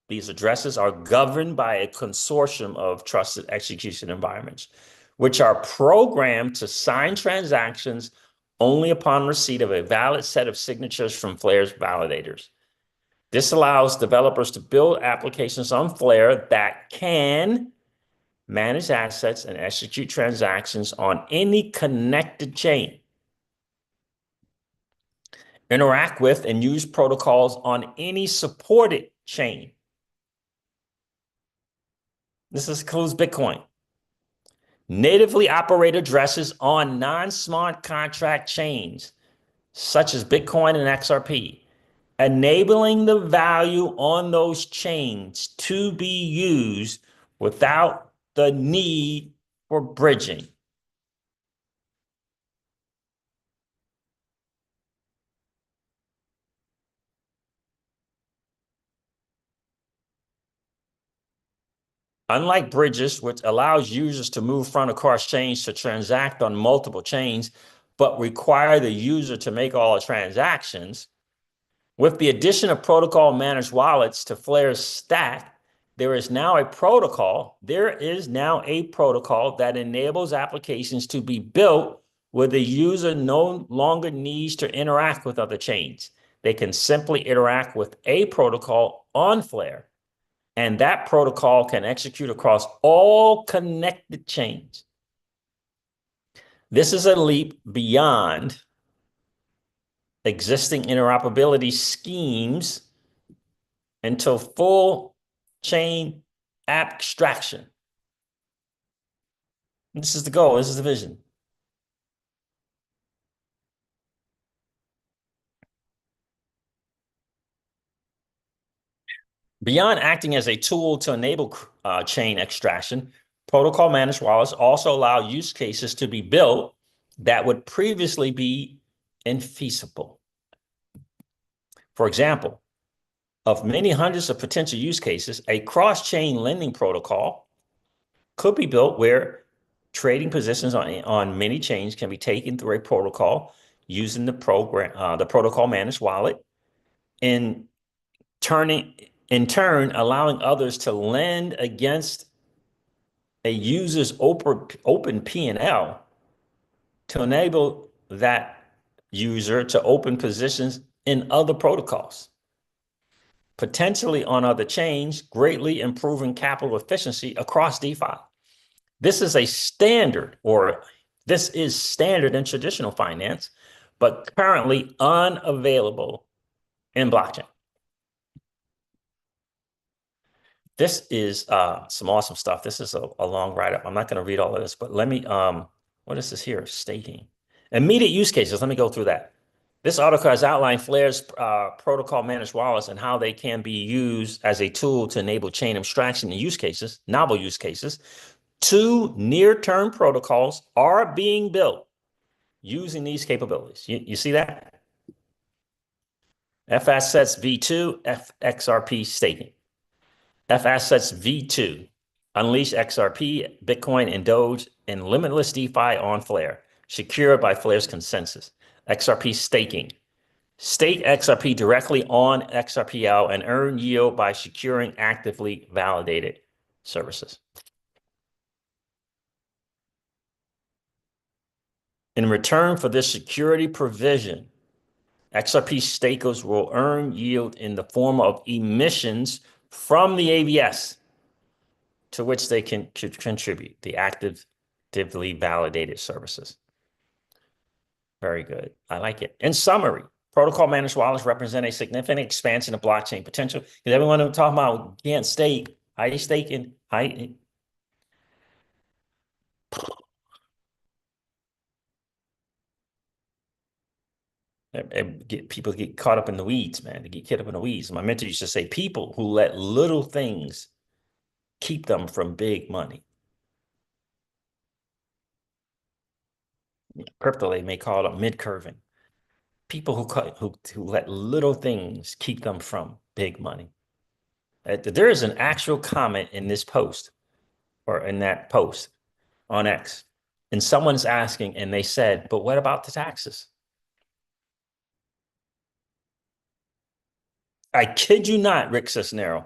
These addresses are governed by a consortium of trusted execution environments, which are programmed to sign transactions only upon receipt of a valid set of signatures from Flare's validators. This allows developers to build applications on Flare that can manage assets and execute transactions on any connected chain, interact with and use protocols on any supported chain. This includes Bitcoin. Natively operate addresses on non-smart contract chains, such as Bitcoin and XRP, enabling the value on those chains to be used without the need for bridging. Unlike bridges, which allows users to move from across chains to transact on multiple chains, but require the user to make all the transactions, with the addition of protocol managed wallets to Flare's stack, there is now a protocol that enables applications to be built where the user no longer needs to interact with other chains. They can simply interact with a protocol on Flare, and that protocol can execute across all connected chains. This is a leap beyond existing interoperability schemes until full chain abstraction. This is the goal. This is the vision. Beyond acting as a tool to enable chain extraction, protocol managed wallets also allow use cases to be built that would previously be infeasible. For example, of many hundreds of potential use cases, a cross-chain lending protocol could be built where trading positions on many chains can be taken through a protocol using the protocol managed wallet, in turn allowing others to lend against a user's open P&L to enable that user to open positions in other protocols, potentially on other chains, greatly improving capital efficiency across DeFi. This is standard in traditional finance, but currently unavailable in blockchain. This is some awesome stuff. This is a long write-up. I'm not going to read all of this, but let me, what is this here? Staking. Immediate use cases. Let me go through that. This article has outlined Flare's protocol managed wallets and how they can be used as a tool to enable chain abstraction and use cases, novel use cases. 2 near-term protocols are being built using these capabilities. You see that? F-Assets V2, XRP staking. F-Assets V2, Unleash XRP, Bitcoin, and Doge and limitless DeFi on Flare, secured by Flare's consensus. XRP staking. Stake XRP directly on XRPL and earn yield by securing actively validated services. In return for this security provision, XRP stakers will earn yield in the form of emissions from the AVS to which they can contribute, the actively validated services. Very good. I like it. In summary, protocol managed wallets represent a significant expansion of blockchain potential. Because everyone who talking about can't stake, how you staking, people get caught up in the weeds, man. They get caught up in the weeds. My mentor used to say, people who let little things keep them from big money. Crypto, they may call it mid-curving. People who let little things keep them from big money. There is an actual comment in this post or in that post on X, and someone's asking, and they said, but what about the taxes? I kid you not, Rick Cisnero.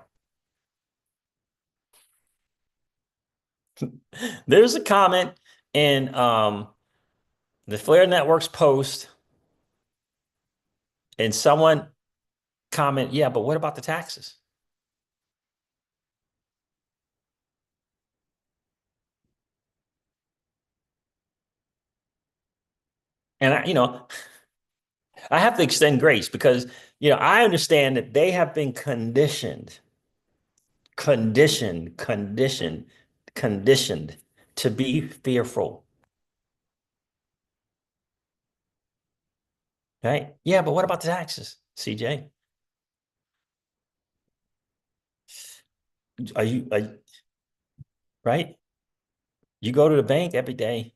There's a comment in the Flare Network's post, and someone comment, yeah, but what about the taxes? And I have to extend grace because, I understand that they have been conditioned to be fearful. Right? Yeah, but what about the taxes, CJ? Are you right? You go to the bank every day.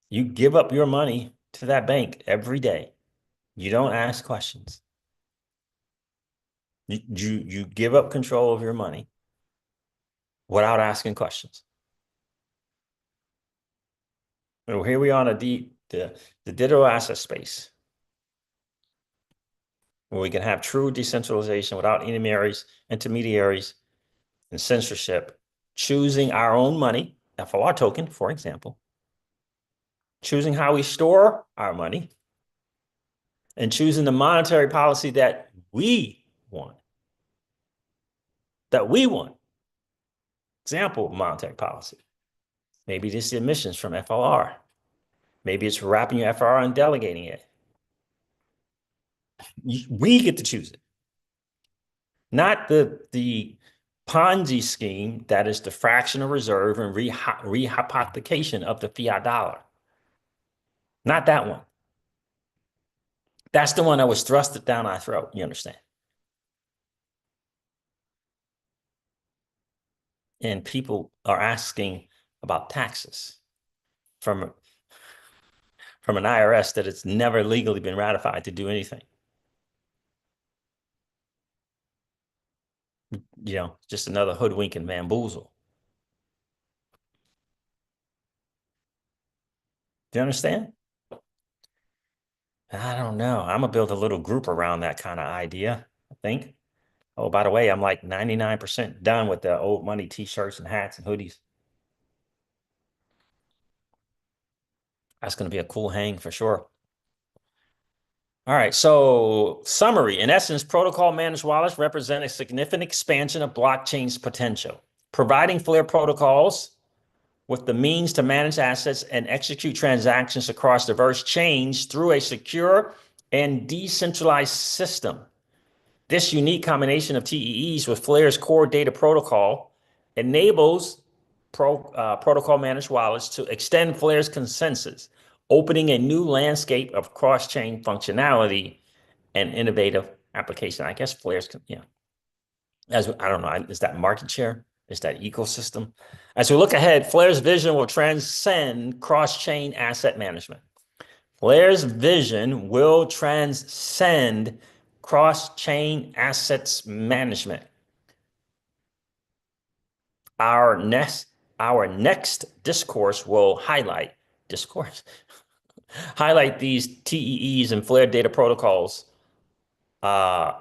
You give up your money to that bank every day. You don't ask questions. You give up control of your money without asking questions. And here we are on the digital asset space, where we can have true decentralization without intermediaries, and censorship, choosing our own money, FLR token, for example, choosing how we store our money, and choosing the monetary policy that we want. Example, monetary policy. Maybe this is emissions from FLR. Maybe it's wrapping your FLR and delegating it. We get to choose it. Not the Ponzi scheme that is the fractional reserve and rehypothecation of the fiat dollar. Not that one. That's the one that was thrusted down our throat. You understand? And people are asking about taxes from an IRS that it's never legally been ratified to do anything. Just another hoodwink and bamboozle. Do you understand? I don't know. I'm gonna build a little group around that kind of idea, I think. Oh, by the way, I'm like 99% done with the old money t-shirts and hats and hoodies. That's gonna be a cool hang for sure. All right, so summary. In essence, protocol managed wallets represent a significant expansion of blockchain's potential, providing Flare protocols with the means to manage assets and execute transactions across diverse chains through a secure and decentralized system. This unique combination of TEEs with Flare's core data protocol enables protocol managed wallets to extend Flare's consensus, opening a new landscape of cross-chain functionality and innovative application. I guess Flare's, I don't know, is that market share? Is that ecosystem? As we look ahead, Flare's vision will transcend cross-chain asset management. Flare's vision will transcend cross-chain assets management. Our our next discourse will highlight highlight these TEEs and Flare data protocols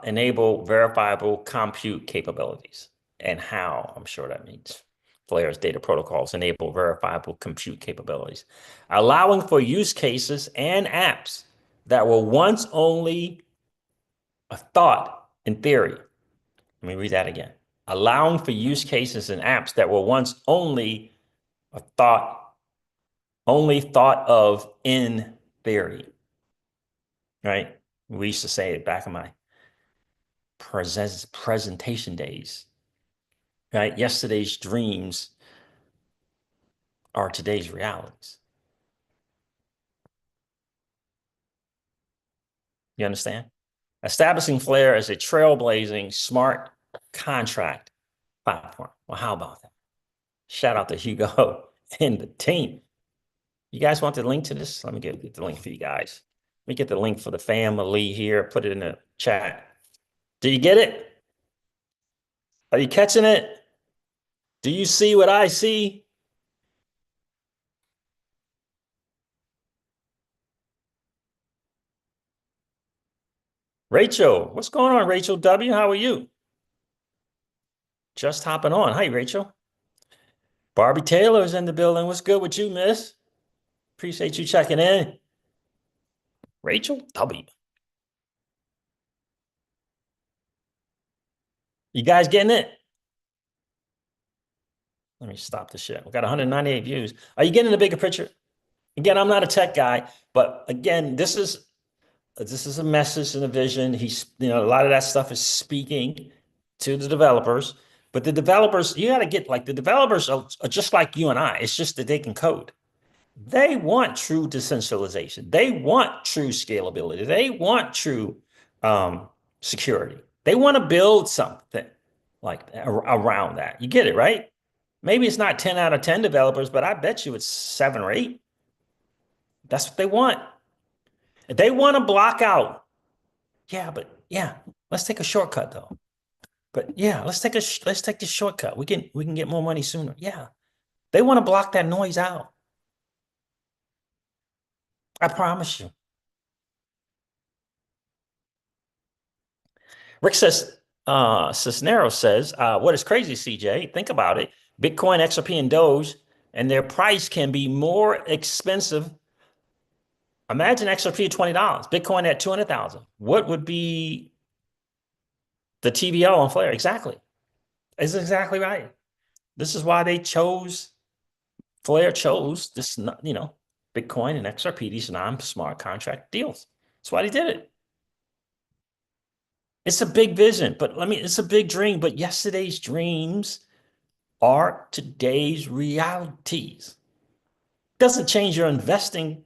enable verifiable compute capabilities, and how, I'm sure that means Flare's data protocols enable verifiable compute capabilities, allowing for use cases and apps that were once only a thought in theory. Let me read that again. Allowing for use cases and apps that were once only a thought, only thought of in theory, right? We used to say it back in my presentation days, right? Yesterday's dreams are today's realities. You understand? Establishing Flare as a trailblazing smart contract platform. Well, how about that? Shout out to Hugo and the team. You guys want the link to this? Let me get the link for you guys. Let me get the link for the family here. Put it in the chat. Do you get it? Are you catching it? Do you see what I see? Rachel, what's going on, Rachel W? How are you? Just hopping on. Hi, Rachel. Barbie Taylor's in the building. What's good with you, miss? Appreciate you checking in. Rachel W. You guys getting it? Let me stop the shit. We got 198 views. Are you getting the bigger picture? Again, I'm not a tech guy, but again, this is a message and a vision. He's, a lot of that stuff is speaking to the developers, but the developers, you got to get, like, the developers are just like you and I. It's just that they can code. They want true decentralization. They want true scalability. They want true security. They want to build something like around that. You get it, right? Maybe it's not 10 out of 10 developers, but I bet you it's 7 or 8. That's what they want. They want to block out. Yeah, but yeah, let's take a shortcut though. But yeah, let's take the shortcut. We can get more money sooner. Yeah. They want to block that noise out. I promise you. Rick says, Cisneros says, what is crazy, CJ? Think about it. Bitcoin, XRP, and Doge, and their price can be more expensive. Imagine XRP at $20, Bitcoin at 200,000. What would be the TVL on Flare? Exactly. It's exactly right. This is why Flare chose this, Bitcoin and XRP, these non-smart contract deals. That's why they did it. It's a big vision, but it's a big dream, but yesterday's dreams are today's realities. Doesn't change your investing,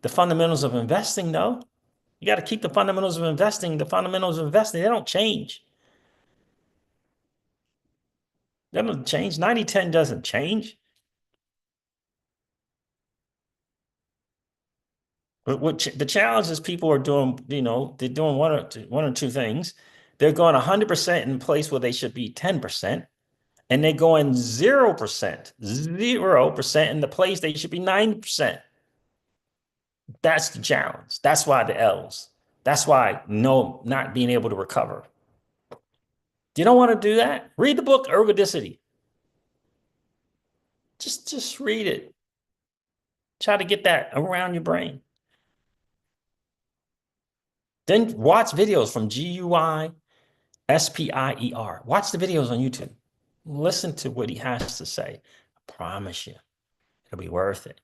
the fundamentals of investing, though. You got to keep the fundamentals of investing. The fundamentals of investing, they don't change. That doesn't change. 90-10 doesn't change. But the challenge is people are doing, they're doing one or two things. They're going 100% in place where they should be 10%. And they're going 0%, 0% in the place they should be 90%. That's the challenge. That's why the L's. That's why not being able to recover. You don't want to do that? Read the book Ergodicity. Just read it. Try to get that around your brain. Then watch videos from GUI SPIER. Watch the videos on YouTube. Listen to what he has to say. I promise you, it'll be worth it.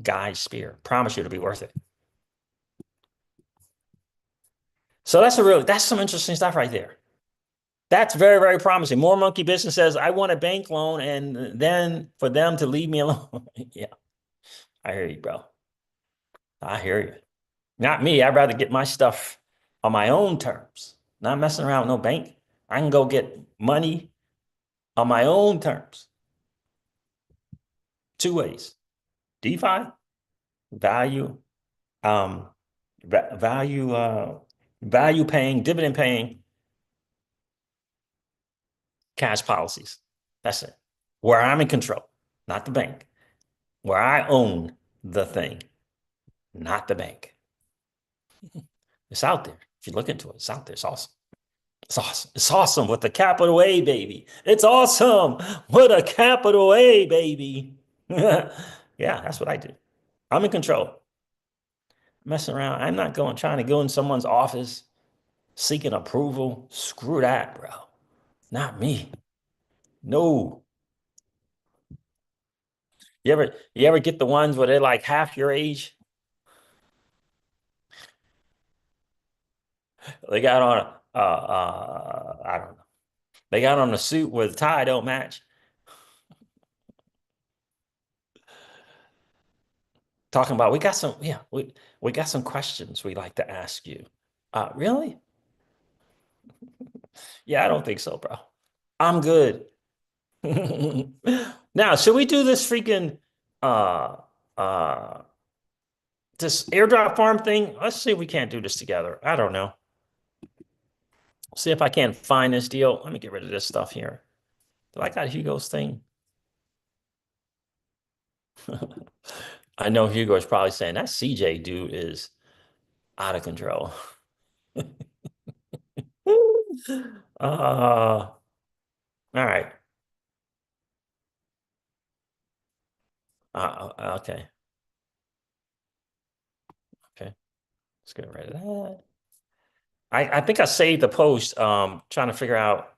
Guy Spear, promise you it'll be worth it. So that's some interesting stuff right there. That's very, very promising. More Monkey Business says, I want a bank loan and then for them to leave me alone. Yeah, I hear you, bro. I hear you. Not me. I'd rather get my stuff on my own terms, not messing around with no bank. I can go get money on my own terms. 2 ways. DeFi, value, value paying, dividend paying cash policies. That's it. where I'm in control, not the bank, where I own the thing, not the bank. It's out there. If you look into it, it's out there. It's awesome. It's awesome. It's awesome with a capital A, baby. It's awesome with a capital A, baby. Yeah, that's what I do. I'm in control. Messing around. I'm not trying to go in someone's office seeking approval. Screw that, bro. Not me. No. You ever get the ones where they're like half your age? They got on I don't know. They got on a suit where the tie don't match. Talking about we got some questions we like to ask you. Really? Yeah, I don't think so, bro. I'm good. Now, should we do this freaking uh uh this airdrop farm thing? Let's see if we can't do this together. I don't know. See if I can't find this deal. Let me get rid of this stuff here. I got Hugo's thing. I know Hugo is probably saying that CJ dude is out of control. All right. Okay. Okay. Let's get rid of that. I think I saved the post trying to figure out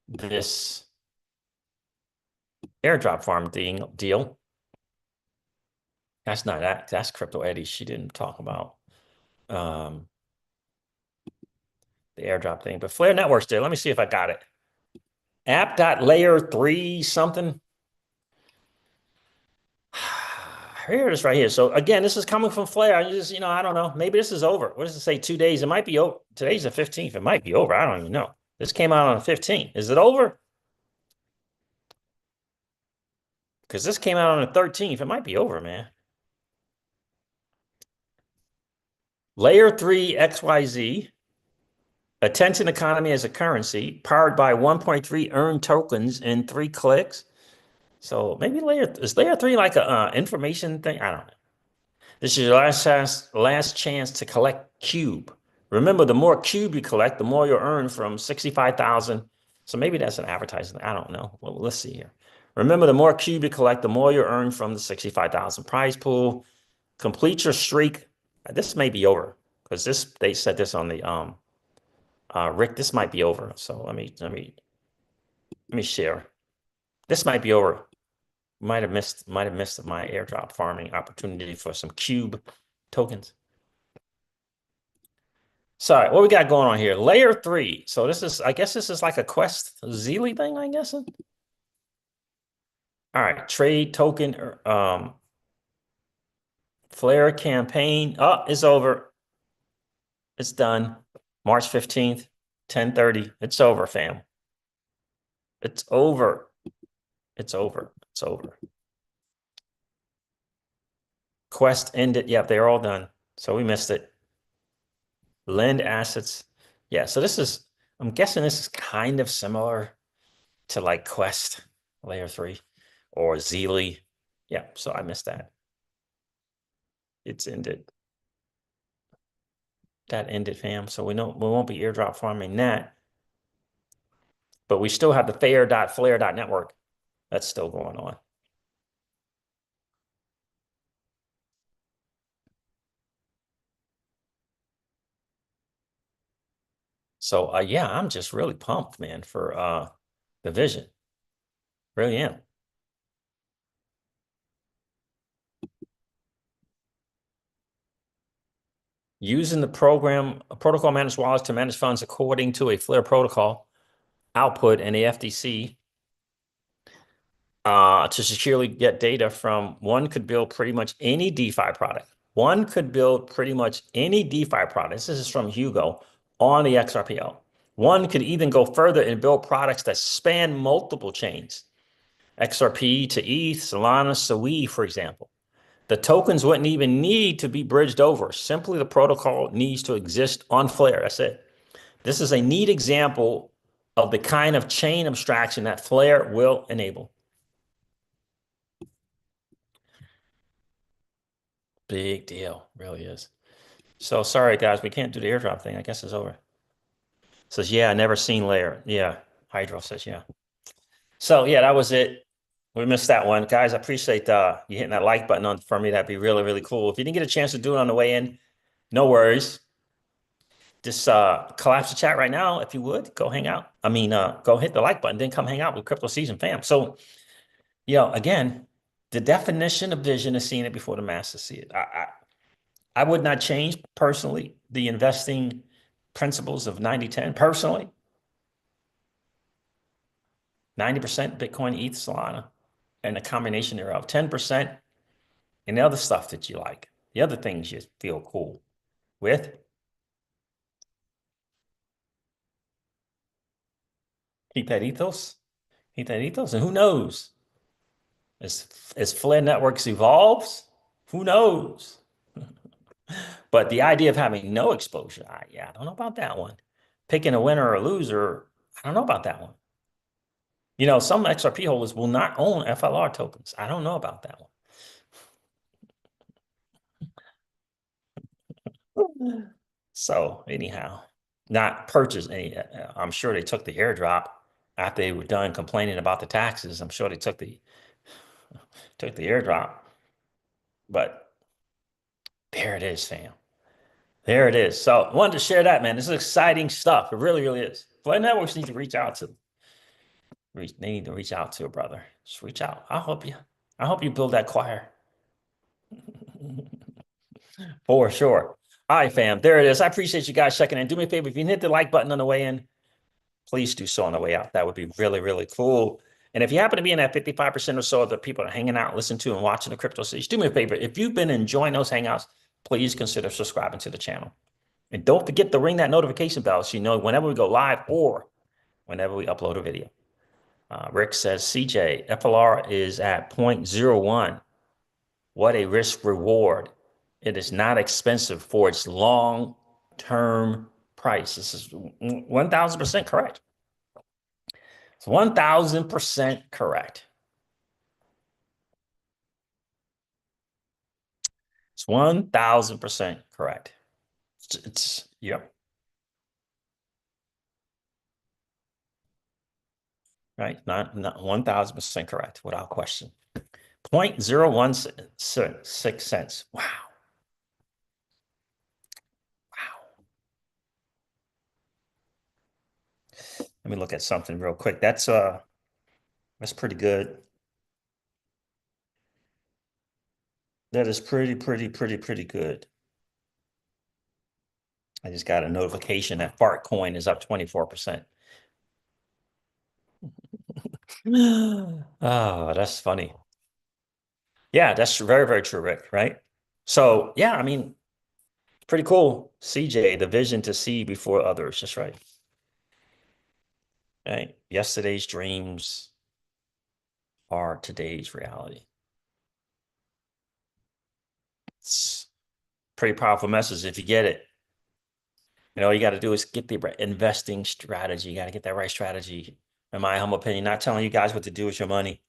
this airdrop farm deal. That's not that. That's Crypto Eddie. She didn't talk about um, the airdrop thing, but Flare Networks did. Let me see if I got it. App.layer3 something. Here it is right here. So again, this is coming from Flare. I just, I don't know. Maybe this is over. What does it say? 2 days. It might be over. Today's the 15th. It might be over. I don't even know. This came out on the 15th. Is it over? Because this came out on the 13th. It might be over, man. Layer 3 XYZ. Attention economy as a currency powered by 1.3 earned tokens in 3 clicks. So maybe is layer 3 like a information thing? I don't know. This is your last chance to collect cube. Remember, the more cube you collect, the more you'll earn from 65,000. So maybe that's an advertising. I don't know. Well, let's see here. Remember, the more cube you collect, the more you earn from the 65,000 prize pool. Complete your streak. This may be over because they said this on the Rick. This might be over. So let me share. This might be over. Might have missed my airdrop farming opportunity for some cube tokens. Sorry, what we got going on here? Layer 3. So I guess this is like a Quest Zeely thing, I guess. All right, trade token Flare campaign. Oh, it's over. It's done. March 15th, 10:30. It's over, fam. It's over. It's over. It's over. Quest ended. Yep, they're all done. So we missed it. Lend assets. Yeah, so I'm guessing this is kind of similar to like Quest Layer 3 or Zeely. Yeah, so I missed that. It's ended. That ended, fam. So we won't be airdrop farming that. But we still have the fair.flare.network. That's still going on. So yeah, I'm just really pumped, man, for the vision. Really am. Using the protocol managed wallets to manage funds according to a Flare protocol output and the FTC to securely get data from one could build pretty much any DeFi product. One could build pretty much any DeFi product. This is from Hugo on the XRPL. One could even go further and build products that span multiple chains. XRP to ETH, Solana, Sui, for example. The tokens wouldn't even need to be bridged over. Simply the protocol needs to exist on Flare. That's it. This is a neat example of the kind of chain abstraction that Flare will enable. Big deal, really is. So sorry, guys, we can't do the airdrop thing. I guess it's over. Says, yeah, I never seen layer. Yeah, Hydro says, yeah. So yeah, that was it. We missed that one. Guys, I appreciate you hitting that like button on for me. That'd be really, really cool. If you didn't get a chance to do it on the way in, no worries. Just collapse the chat right now, if you would. Go hang out. I mean, go hit the like button, then come hang out with CryptoCeej and fam. So, again, the definition of vision is seeing it before the masses see it. I would not change personally the investing principles of 90-10 personally. 90% Bitcoin, ETH, Solana, and a combination thereof. 10% and the other stuff that you like. The other things you feel cool with. Keep that ethos. Keep that ethos. And who knows? As Flare Networks evolves, who knows? But the idea of having no exposure, I don't know about that one. Picking a winner or a loser, I don't know about that one. Some XRP holders will not own FLR tokens. I don't know about that one. So anyhow, not purchase any. I'm sure they took the airdrop after they were done complaining about the taxes. I'm sure they took the airdrop. But there it is, fam. There it is. So I wanted to share that, man. This is exciting stuff. It really, really is. Flare Networks need to reach out to. They need to reach out to a brother. Just reach out. I'll help you. I hope you build that choir. For sure. All right, fam. There it is. I appreciate you guys checking in. Do me a favor. If you hit the like button on the way in, please do so on the way out. That would be really, really cool. And if you happen to be in that 55% or so of the people that are hanging out, listening to and watching the CryptoCeej, do me a favor. If you've been enjoying those hangouts, please consider subscribing to the channel. And don't forget to ring that notification bell so you know whenever we go live or whenever we upload a video. Rick says, CJ, FLR is at 0.01. What a risk reward. It is not expensive for its long-term price. This is 1,000% correct. It's 1,000% correct. It's 1,000% correct. Yep. Right. Not 1,000% correct without question. 0.016 cents. Wow. Wow. Let me look at something real quick. That's pretty good. That is pretty good. I just got a notification that Fart Coin is up 24%. Oh, that's funny. Yeah, that's very true, Rick, right? So yeah, I mean, pretty cool. CJ, the vision to see before others. That's right. Right. Yesterday's dreams are today's reality. It's a pretty powerful message if you get it. All you got to do is get the investing strategy. You got to get that right strategy. In my humble opinion, not telling you guys what to do with your money.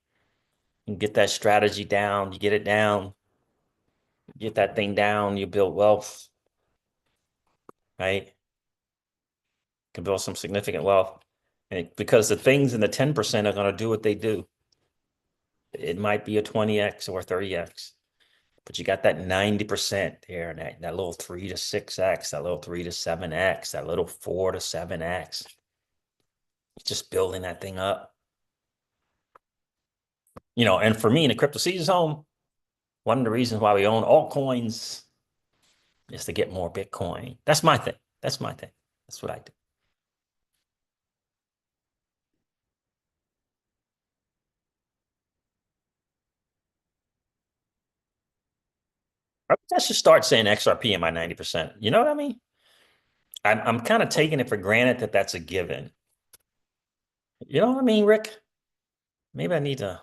You get that strategy down, you get it down, get that thing down, you build wealth, right? You can build some significant wealth. And because the things in the 10% are going to do what they do. It might be a 20x or 30x, but you got that 90% there, and that little 3 to 6x, that little 3 to 7x, that little 4 to 7x. Just building that thing up. And for me in the CryptoCeej zone, one of the reasons why we own altcoins is to get more Bitcoin. That's my thing. That's my thing. That's what I do. I should start saying XRP in my 90%. You know what I mean? I'm kind of taking it for granted that that's a given. You know what I mean, Rick? Maybe I need to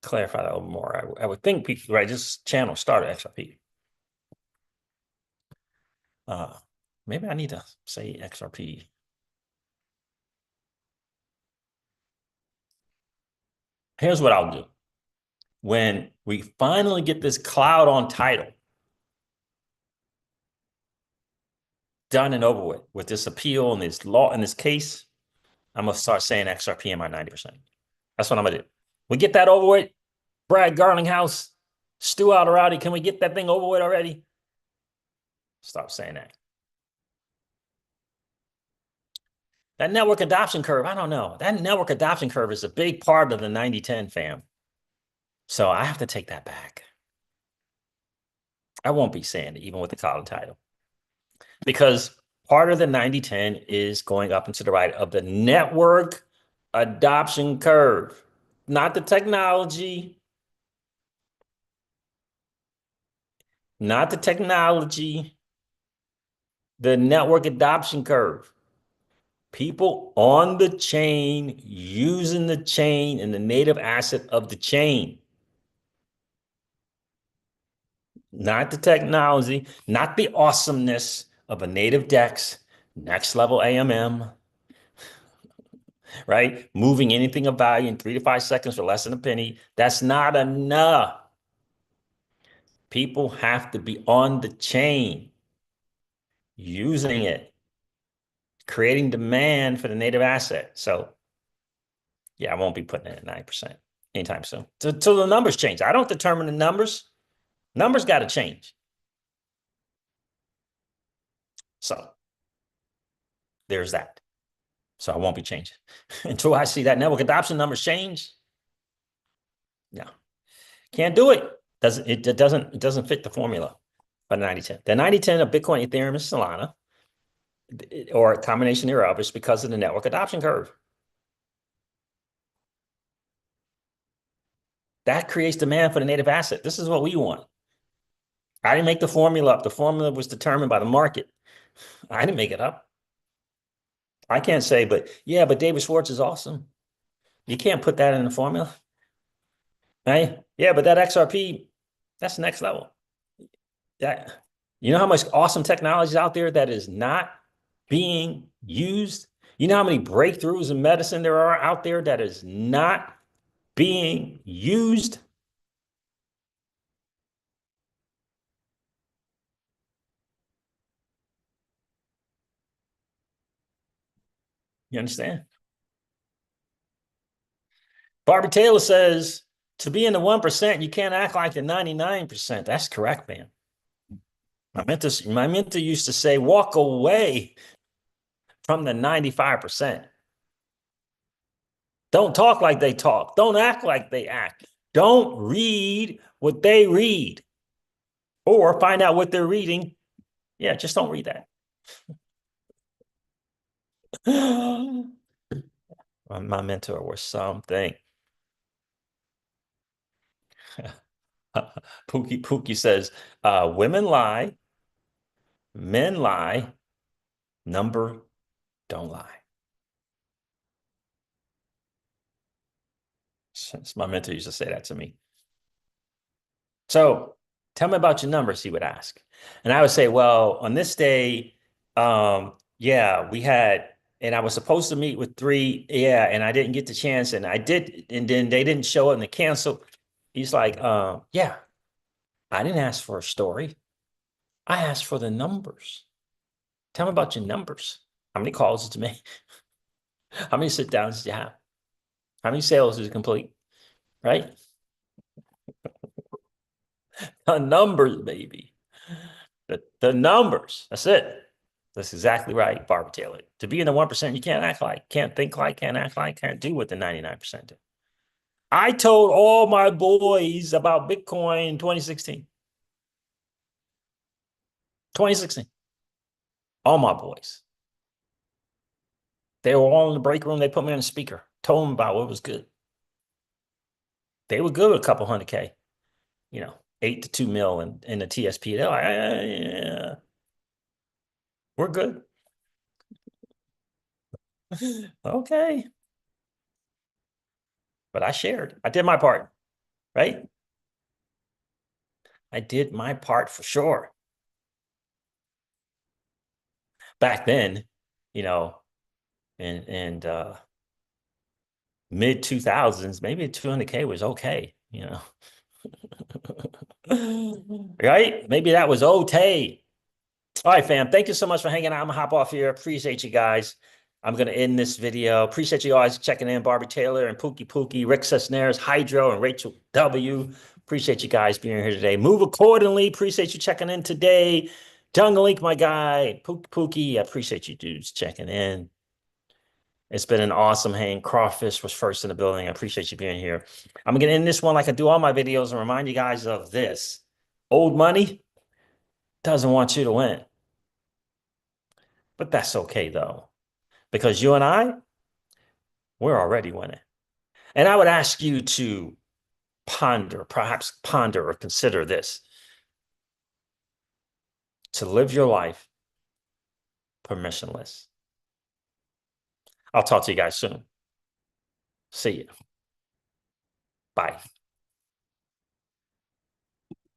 clarify that a little more. I would think people, right, this channel started XRP. Maybe I need to say XRP. Here's what I'll do. When we finally get this cloud on title done and over with this appeal and this law and this case, I'm going to start saying XRP in my 90%. That's what I'm going to do. We get that over with. Brad Garlinghouse, Stu Alderati, can we get that thing over with already? Stop saying that. That network adoption curve, I don't know. That network adoption curve is a big part of the 90-10 fam. So I have to take that back. I won't be saying it, even with the cloud title. Because part of the 90-10 is going up and to the right of the network adoption curve, not the technology, not the technology, the network adoption curve. People on the chain, using the chain and the native asset of the chain. Not the technology, not the awesomeness of a native DEX, next level AMM, right? Moving anything of value in 3 to 5 seconds for less than a penny. That's not enough. People have to be on the chain, using it, creating demand for the native asset. So yeah, I won't be putting it at 9% anytime soon. So the numbers change. I don't determine the numbers. Numbers got to change. So there's that. So I won't be changing until I see that network adoption numbers change. No, can't do it. It doesn't fit the formula by 90-10. The 90-10 of Bitcoin, Ethereum, and Solana, or a combination thereof, is because of the network adoption curve. That creates demand for the native asset. This is what we want. I didn't make the formula up. The formula was determined by the market. I didn't make it up. I can't say, but yeah, but David Schwartz is awesome. You can't put that in the formula, right? Yeah, but that XRP, that's next level. That, you know how much awesome technology is out there that is not being used? You know how many breakthroughs in medicine there are out there that is not being used? You understand? Barbie Taylor says, to be in the 1%, you can't act like the 99%. That's correct, man. My mentor used to say, walk away from the 95%. Don't talk like they talk. Don't act like they act. Don't read what they read or find out what they're reading. Yeah, just don't read that. My mentor was something. Pookie says, women lie, men lie, number don't lie. My mentor used to say that to me. So tell me about your numbers, he would ask. And I would say, well, on this day, yeah, we had, and I was supposed to meet with 3, yeah, and I didn't get the chance, and I did, and then they didn't show up and they canceled. He's like, yeah, I didn't ask for a story. I asked for the numbers. Tell me about your numbers. How many calls did you make? How many sit downs did you have? How many sales did you complete? Right? The numbers, baby. The numbers. That's it. That's exactly right, Barbara Taylor. To be in the 1%, you can't act like, can't think like, can't act like, can't do what the 99% do. I told all my boys about Bitcoin in 2016. 2016. All my boys. They were all in the break room. They put me on the speaker, told them about what was good. They were good with a couple 100K, 8 to 2 mil in the TSP. They're like, yeah, we're good. Okay. But I shared. I did my part, right? I did my part for sure. Back then, you know, and mid 2000s, maybe 200K was okay, you know. Right? Maybe that was okay. All right, fam. Thank you so much for hanging out. I'm gonna hop off here. Appreciate you guys. I'm gonna end this video. Appreciate you guys checking in. Barbie Taylor and Pookie, Rick Cisneros, Hydro, and Rachel W. Appreciate you guys being here today. Move accordingly. Appreciate you checking in today. Jungle Link, my guy. Pookie. I appreciate you dudes checking in. It's been an awesome hang. Crawfish was first in the building. I appreciate you being here. I'm gonna end this one like I do all my videos and remind you guys of this. Old money doesn't want you to win. But that's okay though, because you and I, we're already winning. And I would ask you to perhaps ponder or consider this, to live your life permissionless. I'll talk to you guys soon. See you. Bye.